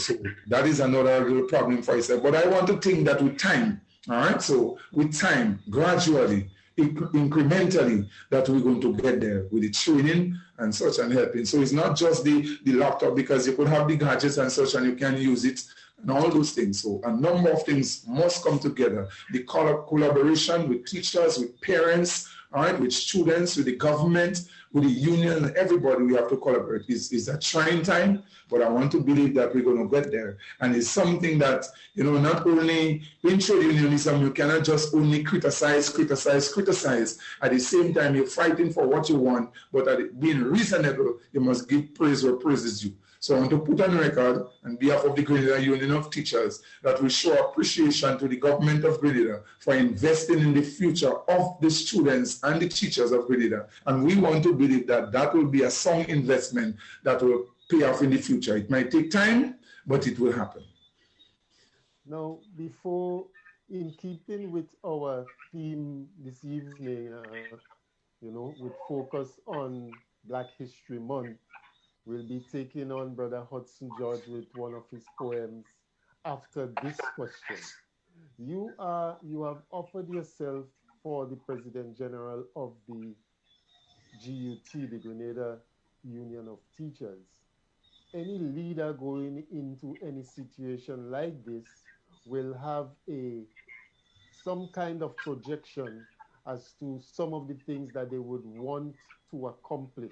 Speaker 2: that is another little problem for itself. But I want to think that with time, all right? So with time, gradually, incrementally, that we're going to get there with the training and such and helping. So it's not just the laptop, because you could have the gadgets and such and you can use it and all those things. So a number of things must come together. The collaboration with teachers, with parents, all right, with students, with the government, with the union, and everybody, we have to collaborate. It's a trying time, but I want to believe that we're going to get there. And it's something that, not only in trade unionism, you cannot just only criticize. At the same time, you're fighting for what you want, but being reasonable, you must give praise where praise is due. So I want to put on record, on behalf of the Grenada Union of Teachers, that we show appreciation to the government of Grenada for investing in the future of the students and the teachers of Grenada. And we want to believe that that will be a sound investment that will pay off in the future. It might take time, but it will happen.
Speaker 1: Now, in keeping with our theme this evening, with focus on Black History Month, we'll be taking on Brother Hudson George with one of his poems after this question. You have offered yourself for the President General of the GUT, the Grenada Union of Teachers. Any leader going into any situation like this will have some kind of projection as to some of the things that they would want to accomplish,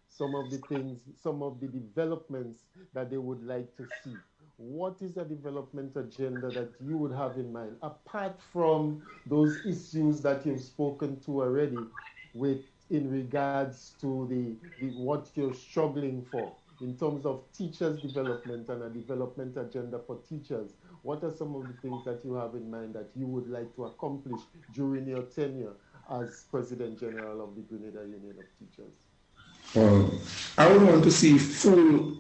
Speaker 1: some of the developments that they would like to see. What is the development agenda that you would have in mind, apart from those issues that you've spoken to already in regards to what you're struggling for in terms of teachers' development and a development agenda for teachers? What are some of the things that you have in mind that you would like to accomplish during your tenure as President General of the Grenada Union of Teachers?
Speaker 2: Well, I would want to see full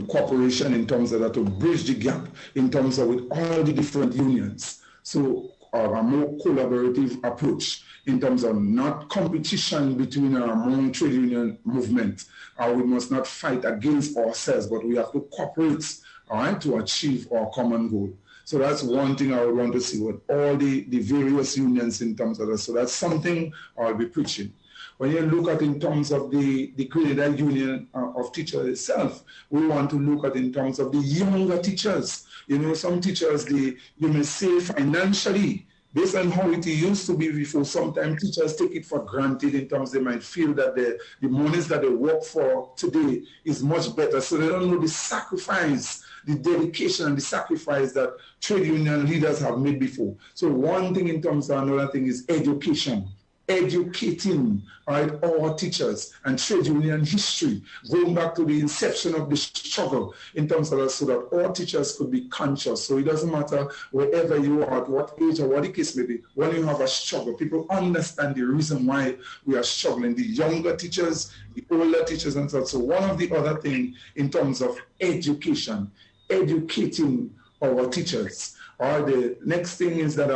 Speaker 2: cooperation in terms of that, to bridge the gap in terms of with all the different unions. So a more collaborative approach in terms of not competition between our own trade union movement. We must not fight against ourselves, but we have to cooperate, all right, to achieve our common goal. So that's one thing I would want to see with all the various unions in terms of that. So that's something I'll be preaching. When you look at in terms of the Grenada Union of Teachers itself, we want to look at in terms of the younger teachers. Some teachers, you may say financially, based on how it used to be before, sometimes teachers take it for granted in terms they might feel that the monies that they work for today is much better. So they don't know the sacrifice, the dedication and the sacrifice that trade union leaders have made before. So one thing in terms of another thing is education. Educating, right, our teachers and trade union history, going back to the inception of the struggle in terms of that, so that all teachers could be conscious. So it doesn't matter wherever you are, at what age or what the case may be, when you have a struggle, people understand the reason why we are struggling. The younger teachers, the older teachers and so on. So one of the other things in terms of education, educating our teachers. Or the next thing is that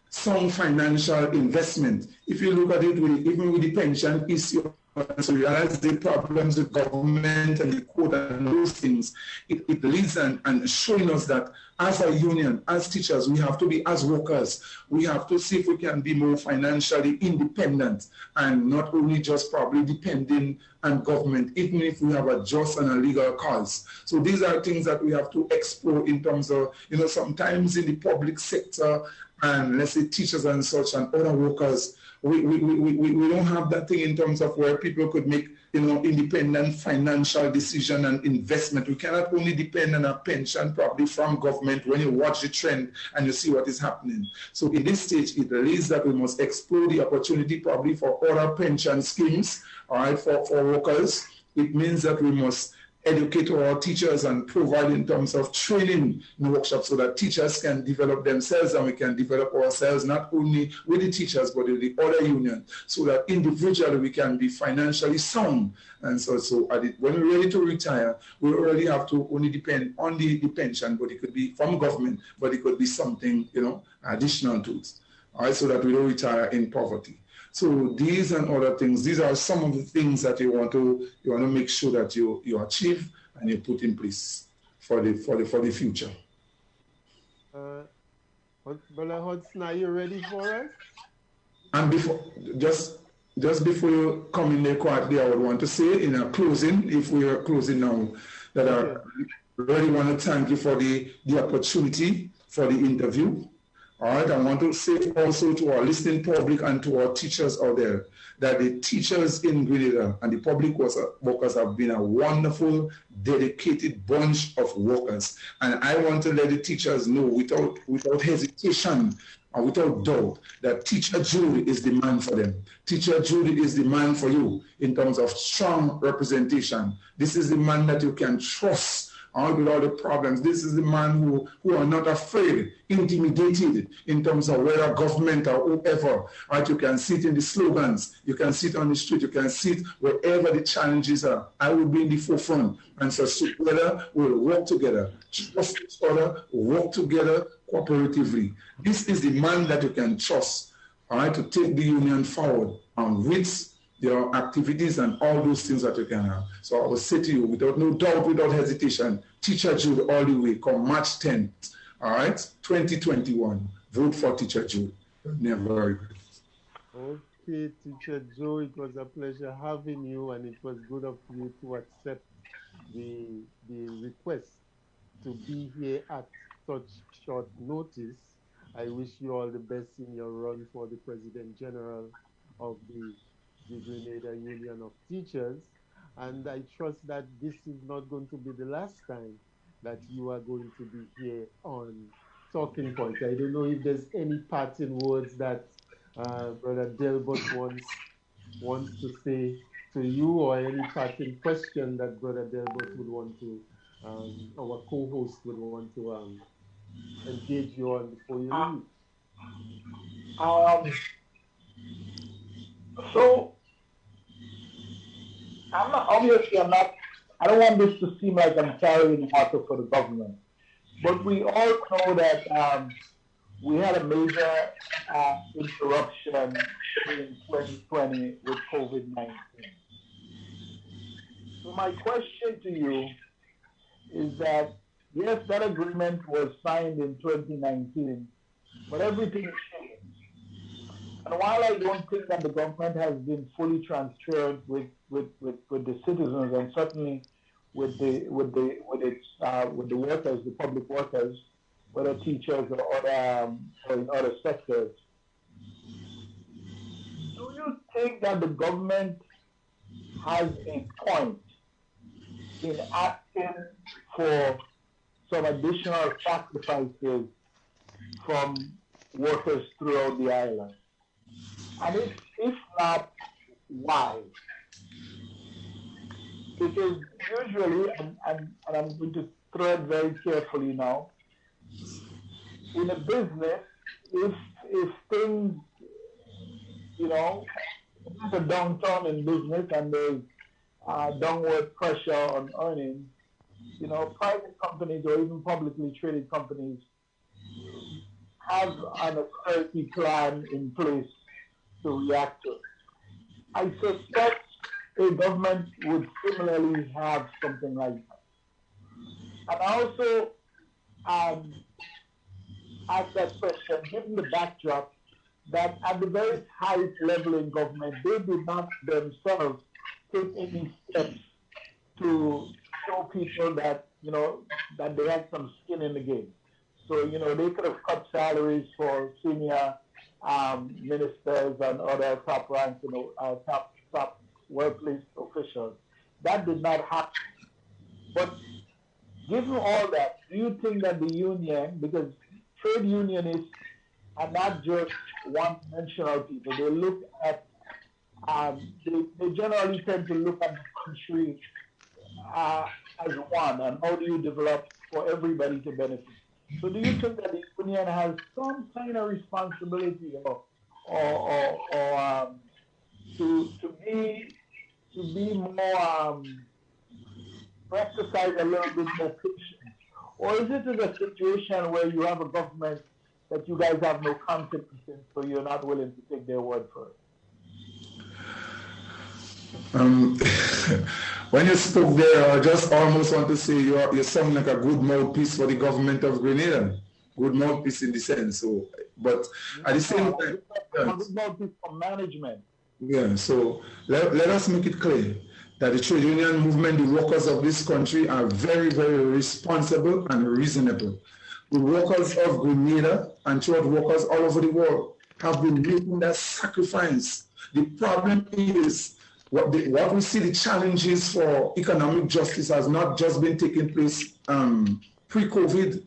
Speaker 2: some financial investment. If you look at it, even with the pension issue, so you realize the problems with government and the code and those things, it leads and showing us that as a union, as teachers, we have to be, as workers, we have to see if we can be more financially independent and not only just probably depending on government, even if we have a just and a legal cause. So these are things that we have to explore in terms of, sometimes in the public sector, and let's say teachers and such and other workers, we don't have that thing in terms of where people could make independent financial decision and investment. We cannot only depend on a pension probably from government when you watch the trend and you see what is happening. So in this stage, it leads that we must explore the opportunity probably for other pension schemes, all right, for workers, it means that we must educate our teachers and provide in terms of training in workshops so that teachers can develop themselves and we can develop ourselves not only with the teachers but with the other unions so that individually we can be financially sound. And so when we're ready to retire, we already have to only depend on the pension, but it could be from government, but it could be something, additional to it. All right, so that we don't retire in poverty. So these and other things, these are some of the things that you want to make sure that you achieve and you put in place for the future.
Speaker 1: Brother Hudson, are you ready for us?
Speaker 2: And just before you come in there quietly, I would want to say in a closing, if we are closing now, that I really want to thank you for the opportunity for the interview. All right, I want to say also to our listening public and to our teachers out there that the teachers in Grenada and the public workers have been a wonderful, dedicated bunch of workers. And I want to let the teachers know without hesitation and without doubt that Teacher Jude is the man for them. Teacher Jude is the man for you in terms of strong representation. This is the man that you can trust with all the problems. This is the man who are not afraid, intimidated in terms of whether government or whoever. Right? You can sit in the slogans, you can sit on the street, you can sit wherever the challenges are. I will be in the forefront. And so together, we'll work together, trust each other, work together cooperatively. This is the man that you can trust, all right, to take the union forward with your activities and all those things that you can have. So I will say to you, without no doubt, without hesitation, Teacher Jude all the way, come March 10th, all right, 2021, vote for Teacher Jude. Never regret.
Speaker 1: Okay, Teacher Joe, it was a pleasure having you, and it was good of you to accept the request to be here at such short notice. I wish you all the best in your run for the President General of the Grenada Union of Teachers, and I trust that this is not going to be the last time that you are going to be here on Talking Point. I don't know if there's any parting words that Brother Delbert wants to say to you, or any parting question that Brother Delbert would want to, our co-host would want to engage you on before you leave.
Speaker 3: So I don't want this to seem like I'm carrying water for the government, but we all know that we had a major interruption in 2020 with COVID-19. So my question to you is that, yes, that agreement was signed in 2019, but everything changed. And while I don't think that the government has been fully transparent with the citizens, and certainly with the workers, the public workers, whether teachers or in other sectors, do you think that the government has a point in asking for some additional sacrifices from workers throughout the island? And if not, why? Because usually, and I'm going to throw it very carefully now, in a business, if things, there's a downturn in business and there's downward pressure on earnings, private companies or even publicly traded companies have an austerity plan in place to react to. I suspect a government would similarly have something like that. And I also ask that question, given the backdrop that at the very highest level in government, they did not themselves take any steps to show people that, that they had some skin in the game. So, they could have cut salaries for senior ministers and other top ranks, top workplace officials. That did not happen. But given all that, do you think that the union, because trade unionists are not just one-dimensional people, they look at they generally tend to look at the country as one, and how do you develop for everybody to benefit. So do you think that the union has some kind of responsibility or to be more to exercise a little bit more patience? Or is it a situation where you have a government that you guys have no confidence in, so you're not willing to take their word for it?
Speaker 2: When you spoke there, I just almost want to say you sound like a good mouthpiece for the government of Grenada. Good mouthpiece in the sense. So, but at the same time,
Speaker 3: good mouthpiece for management.
Speaker 2: Yeah. So let us make it clear that the trade union movement, the workers of this country, are very, very responsible and reasonable. The workers of Grenada and trade workers all over the world have been making that sacrifice. The problem is what we see the challenges for economic justice has not just been taking place pre-COVID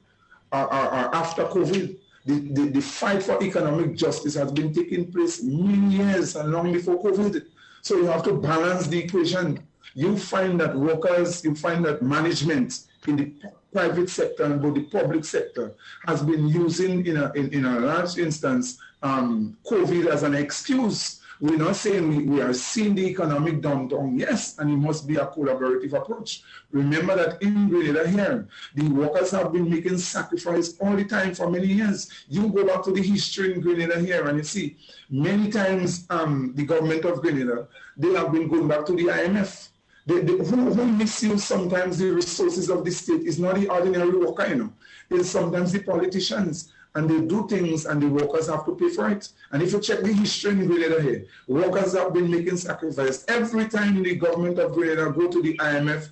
Speaker 2: or after COVID. The fight for economic justice has been taking place many years and long before COVID. So you have to balance the equation. You find that workers, you find that management in the private sector and both the public sector has been using in a large instance COVID as an excuse. We're not saying we are seeing the economic downturn, yes, and it must be a collaborative approach. Remember that in Grenada here, the workers have been making sacrifice all the time for many years. You go back to the history in Grenada here and you see many times the government of Grenada, they have been going back to the IMF. Who misuse sometimes the resources of the state is not the ordinary worker, you know. It's sometimes the politicians. And they do things and the workers have to pay for it. And if you check the history in Grenada here, workers have been making sacrifice. Every time the government of Grenada go to the IMF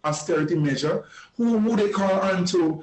Speaker 2: austerity measure, who they call on to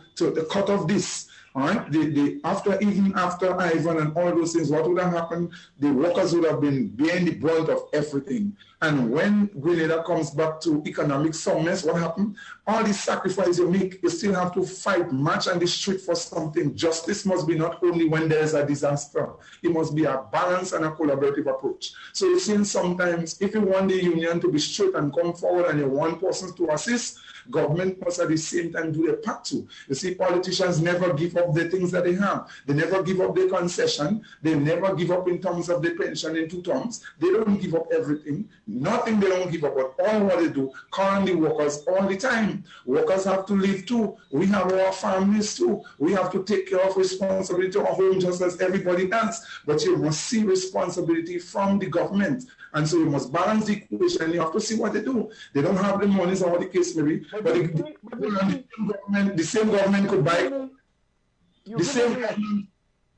Speaker 2: cut off this? All right, even after Ivan and all those things, what would have happened? The workers would have been bearing the brunt of everything. And when Grenada comes back to economic soundness, what happened? All the sacrifice you make, you still have to fight, march on the street for something. Justice must be not only when there's a disaster. It must be a balanced and a collaborative approach. So you're seeing sometimes, if you want the union to be straight and come forward and you want persons to assist, government must at the same time do their part too. You see, politicians never give up the things that they have. They never give up their concession. They never give up in terms of the pension in 2 terms. They don't give up everything. Nothing they don't give up, but all what they do, call on the workers all the time. Workers have to live too. We have our families too. We have to take care of responsibility to our home just as everybody else. But you must see responsibility from the government. And so you must balance the equation and you have to see what they do. They don't have the monies or what the case may be, but the same government could buy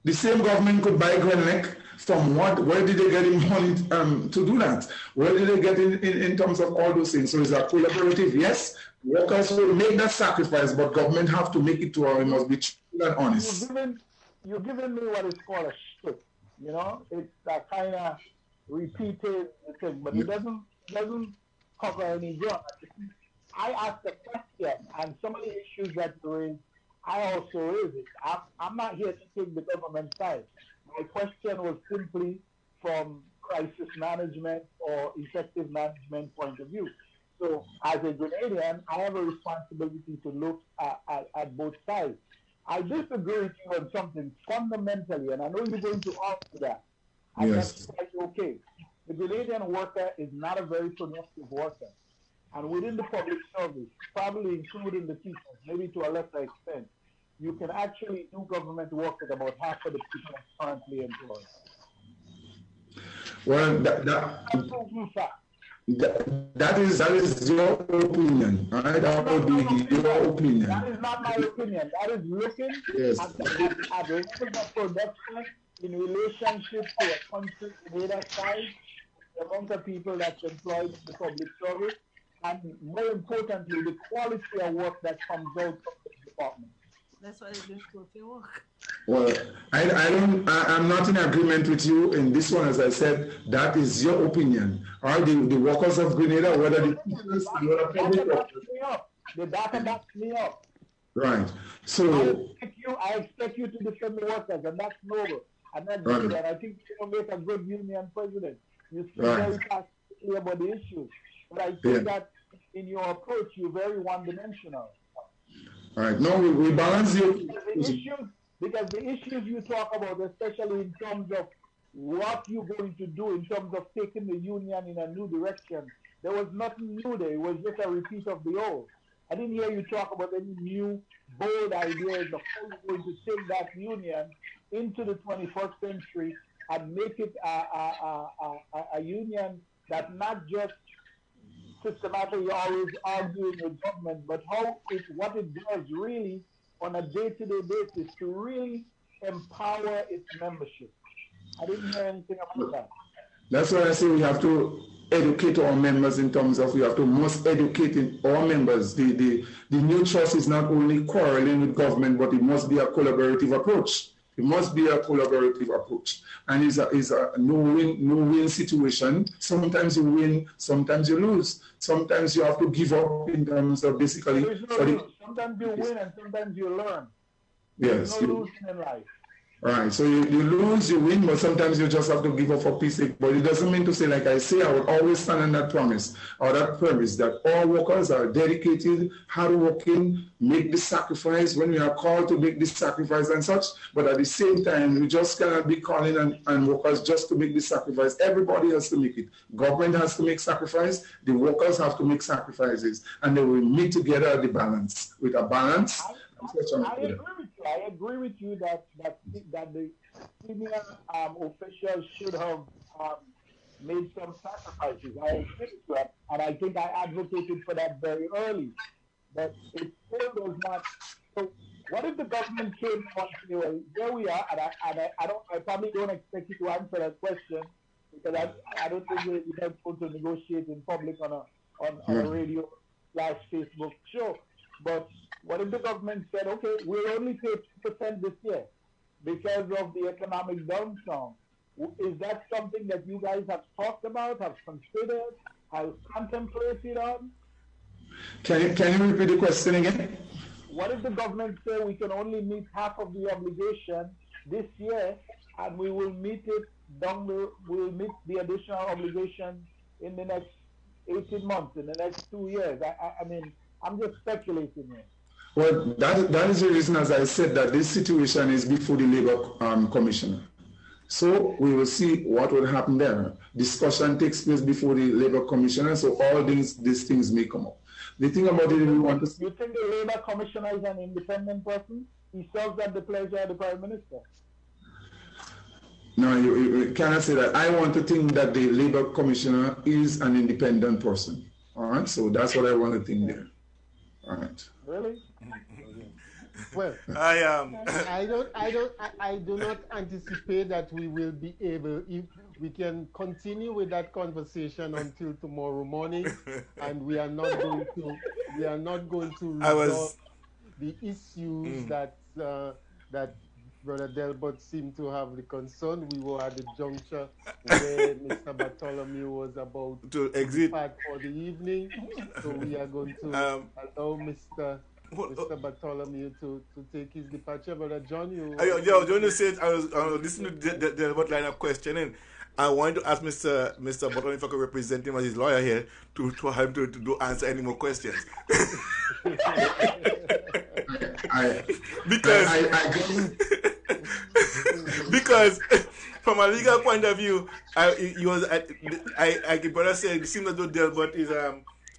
Speaker 2: the same government could buy Grenada from what? Where did they get in money to do that? Where did they get in terms of all those things? So is that collaborative? Yes. Workers will make that sacrifice, but government have to make it to or it must be true and honest.
Speaker 3: You're giving me what is called a shtick. You know, it's that kind of repeated thing, but it doesn't cover any ground. I asked a question, and some of the issues that you raised, I also raised it. I'm not here to take the government side. My question was simply from crisis management or effective management point of view. So as a Grenadian, I have a responsibility to look at both sides. I disagree with you on something fundamentally, and I know you're going to answer that. And that's quite okay. The Grenadian worker is not a very productive worker. And within the public service, probably including the teachers, maybe to a lesser extent, you can actually do government work with about half of the people currently employed.
Speaker 2: Well, that is your opinion. Right? That would be your opinion.
Speaker 3: That is not my opinion. That is looking at the production in relationship to a country data size, the amount of people that's employed in the public service, and more importantly, the quality of work that comes out from the department.
Speaker 4: That's why they do quality work.
Speaker 2: Well, I'm not in agreement with you in this one. As I said, that is your opinion. All right, the workers of Grenada, whether the teachers,
Speaker 3: the data backs me up.
Speaker 2: Right. So
Speaker 3: I expect you to defend the workers, and that's noble. And that's good. And I think you'll make a good union president. You speak very passionately about the issues. But I think that in your approach, you're very one-dimensional.
Speaker 2: All right. No, we balance you.
Speaker 3: Because the issues you talk about, especially in terms of what you're going to do in terms of taking the union in a new direction, there was nothing new there. It was just a repeat of the old. I didn't hear you talk about any new, bold ideas of how you're going to take that union into the 21st century and make it a union that not just systematically always arguing with government, but what it does really on a day-to-day basis to really empower its membership. I didn't hear anything about that.
Speaker 2: That's why I say we have to educate our members in terms of we have to most educate our members. The new trust is not only quarreling with government, but it must be a collaborative approach. It must be a collaborative approach. And it's a no-win situation. Sometimes you win, sometimes you lose. Sometimes you have to give up in terms of basically...
Speaker 3: Sometimes you win and sometimes you learn.
Speaker 2: Yes.
Speaker 3: There's no losing in life.
Speaker 2: Right, so you lose, you win, but sometimes you just have to give up for peace sake. But it doesn't mean to say, like I say, I will always stand on that promise, or that premise that all workers are dedicated, hardworking, make the sacrifice when we are called to make this sacrifice and such. But at the same time, we just cannot be calling on workers just to make the sacrifice. Everybody has to make it. Government has to make sacrifice. The workers have to make sacrifices, and they will meet together at the balance. With a balance.
Speaker 3: I agree with you that the senior officials should have made some sacrifices. I agree with you, and I think I advocated for that very early. But it still does not. So, what if the government came on and say, well, here we are, and I probably don't expect you to answer that question because I don't think we're able to negotiate in public on a radio / Facebook show, but. What if the government said, okay, we'll only pay 2% this year because of the economic downturn? Is that something that you guys have talked about, have considered, have contemplated on?
Speaker 2: Can you repeat the question again?
Speaker 3: What if the government say we can only meet half of the obligation this year and we will meet it we'll meet the additional obligation in the next 18 months, in the next 2 years? I mean, I'm just speculating here.
Speaker 2: Well, that is the reason, as I said, that this situation is before the Labour Commissioner. So we will see what will happen there. Discussion takes place before the Labour Commissioner, so all these things may come up. The thing about it, we want to see...
Speaker 3: You think the Labour Commissioner is an independent person? He serves at the pleasure of the Prime Minister.
Speaker 2: No, you cannot say that. I want to think that the Labour Commissioner is an independent person. All right, so that's what I want to think there. All right.
Speaker 3: Really?
Speaker 1: Well, I do not anticipate that we will be able, if we can continue with that conversation until tomorrow morning, and we are not going to resolve the issues that Brother Delbert seemed to have the concern. We were at the juncture where Mr. Bartholomew was about to exit for the evening, so we are going to allow Mr. Bartholomew to take his departure. Brother John,
Speaker 5: John said I was listening to the Delbert line of questioning. I wanted to ask Mr. Bartholomew if I could represent him as his lawyer here to help him to answer any more questions. Because from a legal point of view, brother said it seems as though Delbert is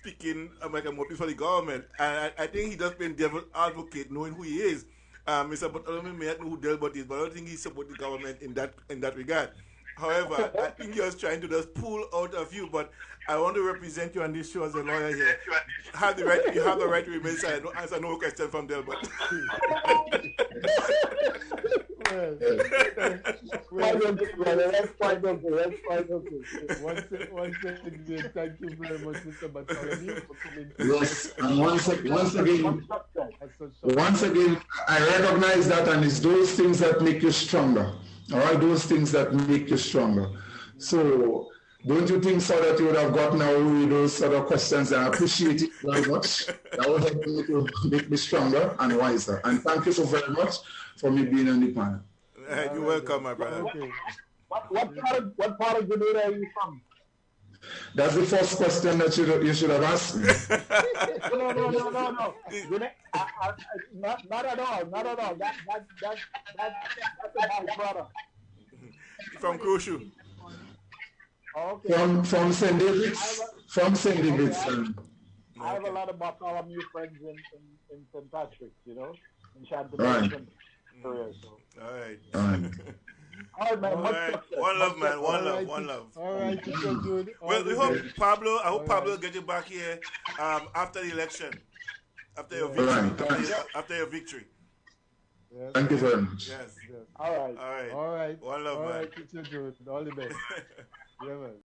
Speaker 5: speaking like a motive for the government, and I think he does play devil's advocate, knowing who he is. Mr. Bartholomew may not know who Delbert is, but I don't think he supports the government in that regard. However, I think he was trying to just pull out of you, but I want to represent you on this show as a lawyer here. You have the right to remain silent. Don't answer no question from Delbert.
Speaker 3: That's quite okay.
Speaker 1: Once again, thank you very much, Mr. Bartholomew, for coming.
Speaker 2: Yes, and once again, I recognize that, and it's those things that make you stronger. All right, those things that make you stronger. So, don't you think so that you would have gotten away with those sort of questions? I appreciate it very much. That will help me to make me stronger and wiser. And thank you so very much for me being on the panel.
Speaker 5: You're welcome, my brother.
Speaker 3: What part of Grenada are you from?
Speaker 2: That's the first question that you should have asked me.
Speaker 3: No. Not at all. Not at all. That's my brother.
Speaker 5: From Crochet.
Speaker 3: Okay.
Speaker 2: From St. David's. From St. David's.
Speaker 3: I have a lot of Bartholomew friends in St. Patrick's, you know, in Chantilly.
Speaker 2: Right.
Speaker 3: Area, so.
Speaker 5: All right.
Speaker 2: All right.
Speaker 3: All right, man.
Speaker 5: All right. One love, man. One love. One love.
Speaker 1: All right, Teacher Jude.
Speaker 5: Well, we hope Pablo. I hope Pablo will get you back here after the election, after your victory. After your victory.
Speaker 1: Yes.
Speaker 2: Thank you very much.
Speaker 5: Yes.
Speaker 3: All right.
Speaker 5: All right.
Speaker 1: All right.
Speaker 5: One love,
Speaker 1: All
Speaker 5: man.
Speaker 1: right, Teacher Jude. All the best. Yeah, man.